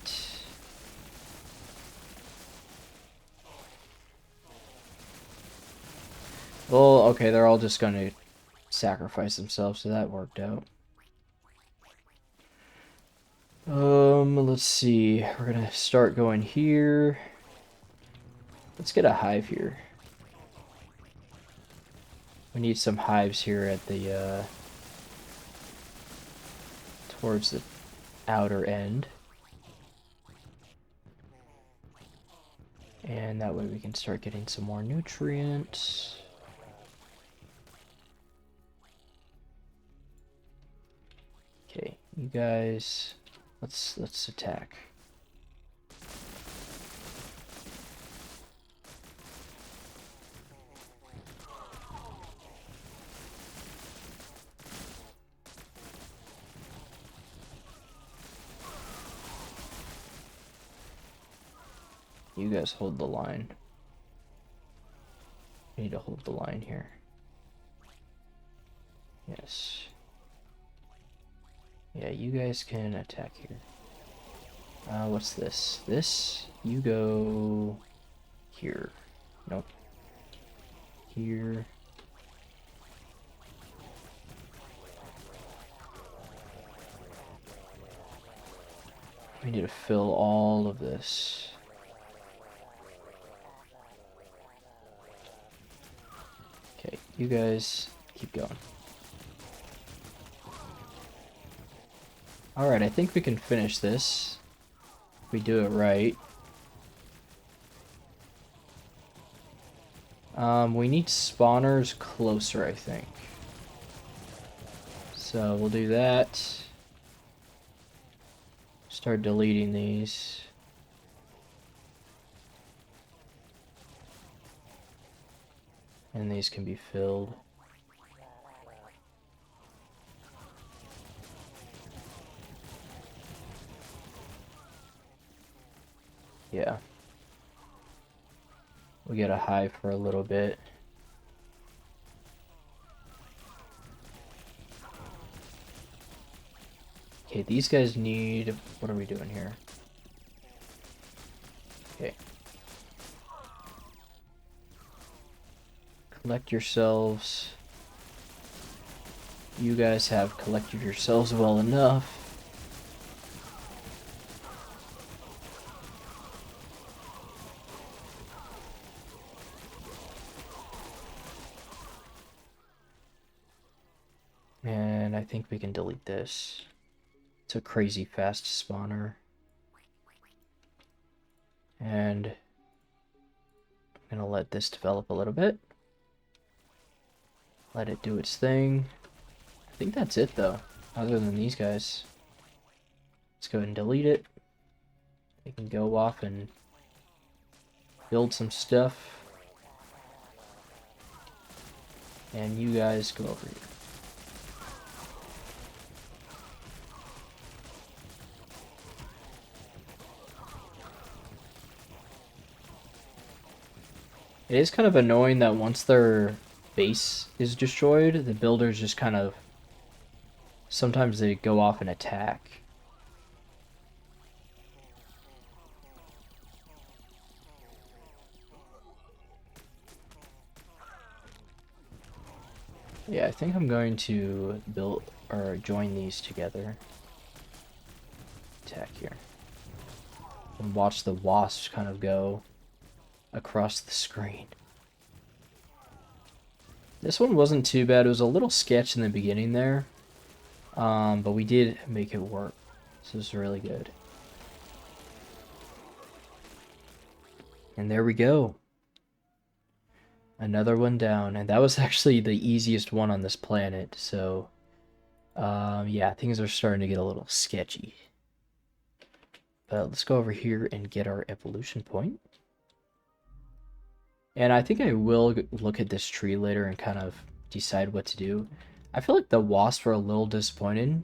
Well, okay, they're all just gonna sacrifice themselves, so that worked out. Let's see. We're gonna start going here. Let's get a hive here. We need some hives here at the, towards the outer end. And that way we can start getting some more nutrients. Okay, you guys, let's attack. You guys hold the line. We need to hold the line here. Yes. Yeah, you guys can attack here. What's this? This, you go here. Nope. Here. We need to fill all of this. Okay, you guys keep going. Alright, I think we can finish this. If we do it right. We need spawners closer, I think. So we'll do that. Start deleting these. And these can be filled. Yeah. We get a hive for a little bit. Okay, these guys need... What are we doing here? Okay. Collect yourselves. You guys have collected yourselves well enough. And I think we can delete this. It's a crazy fast spawner. And I'm gonna let this develop a little bit. Let it do its thing. I think that's it though, other than these guys. Let's go ahead and delete it. They can go off and build some stuff. And you guys go over here. It is kind of annoying that once their base is destroyed, the builders just kind of... sometimes they go off and attack. Yeah, I think I'm going to build or join these together. Attack here. And watch the wasps kind of go across the screen. This one wasn't too bad. It was a little sketch in the beginning there. But we did make it work. So this is really good. And there we go. Another one down. And that was actually the easiest one on this planet. So, yeah, things are starting to get a little sketchy. But let's go over here and get our evolution point. And I think I will look at this tree later and kind of decide what to do. I feel like the wasps were a little disappointed.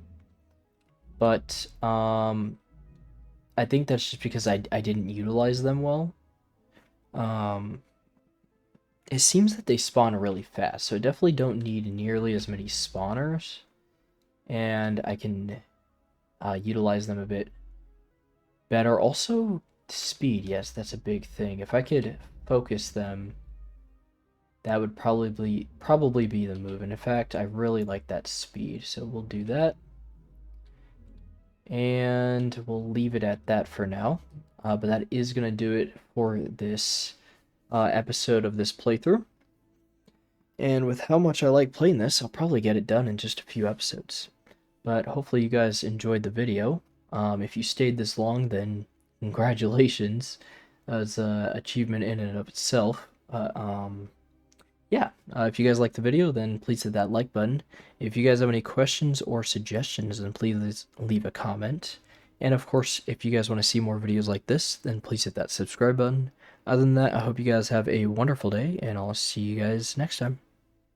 But, I think that's just because I didn't utilize them well. It seems that they spawn really fast, so I definitely don't need nearly as many spawners. And I can utilize them a bit better. Also, speed, yes, that's a big thing. If I could focus them, that would probably be the move. And in fact, I really like that speed, so we'll do that. And we'll leave it at that for now. But that is going to do it for this episode of this playthrough. And with how much I like playing this, I'll probably get it done in just a few episodes. But hopefully you guys enjoyed the video. If you stayed this long, then congratulations. That's an achievement in and of itself. Yeah, if you guys liked the video, then please hit that like button. If you guys have any questions or suggestions, then please leave a comment. And of course, if you guys want to see more videos like this, then please hit that subscribe button. Other than that, I hope you guys have a wonderful day, and I'll see you guys next time.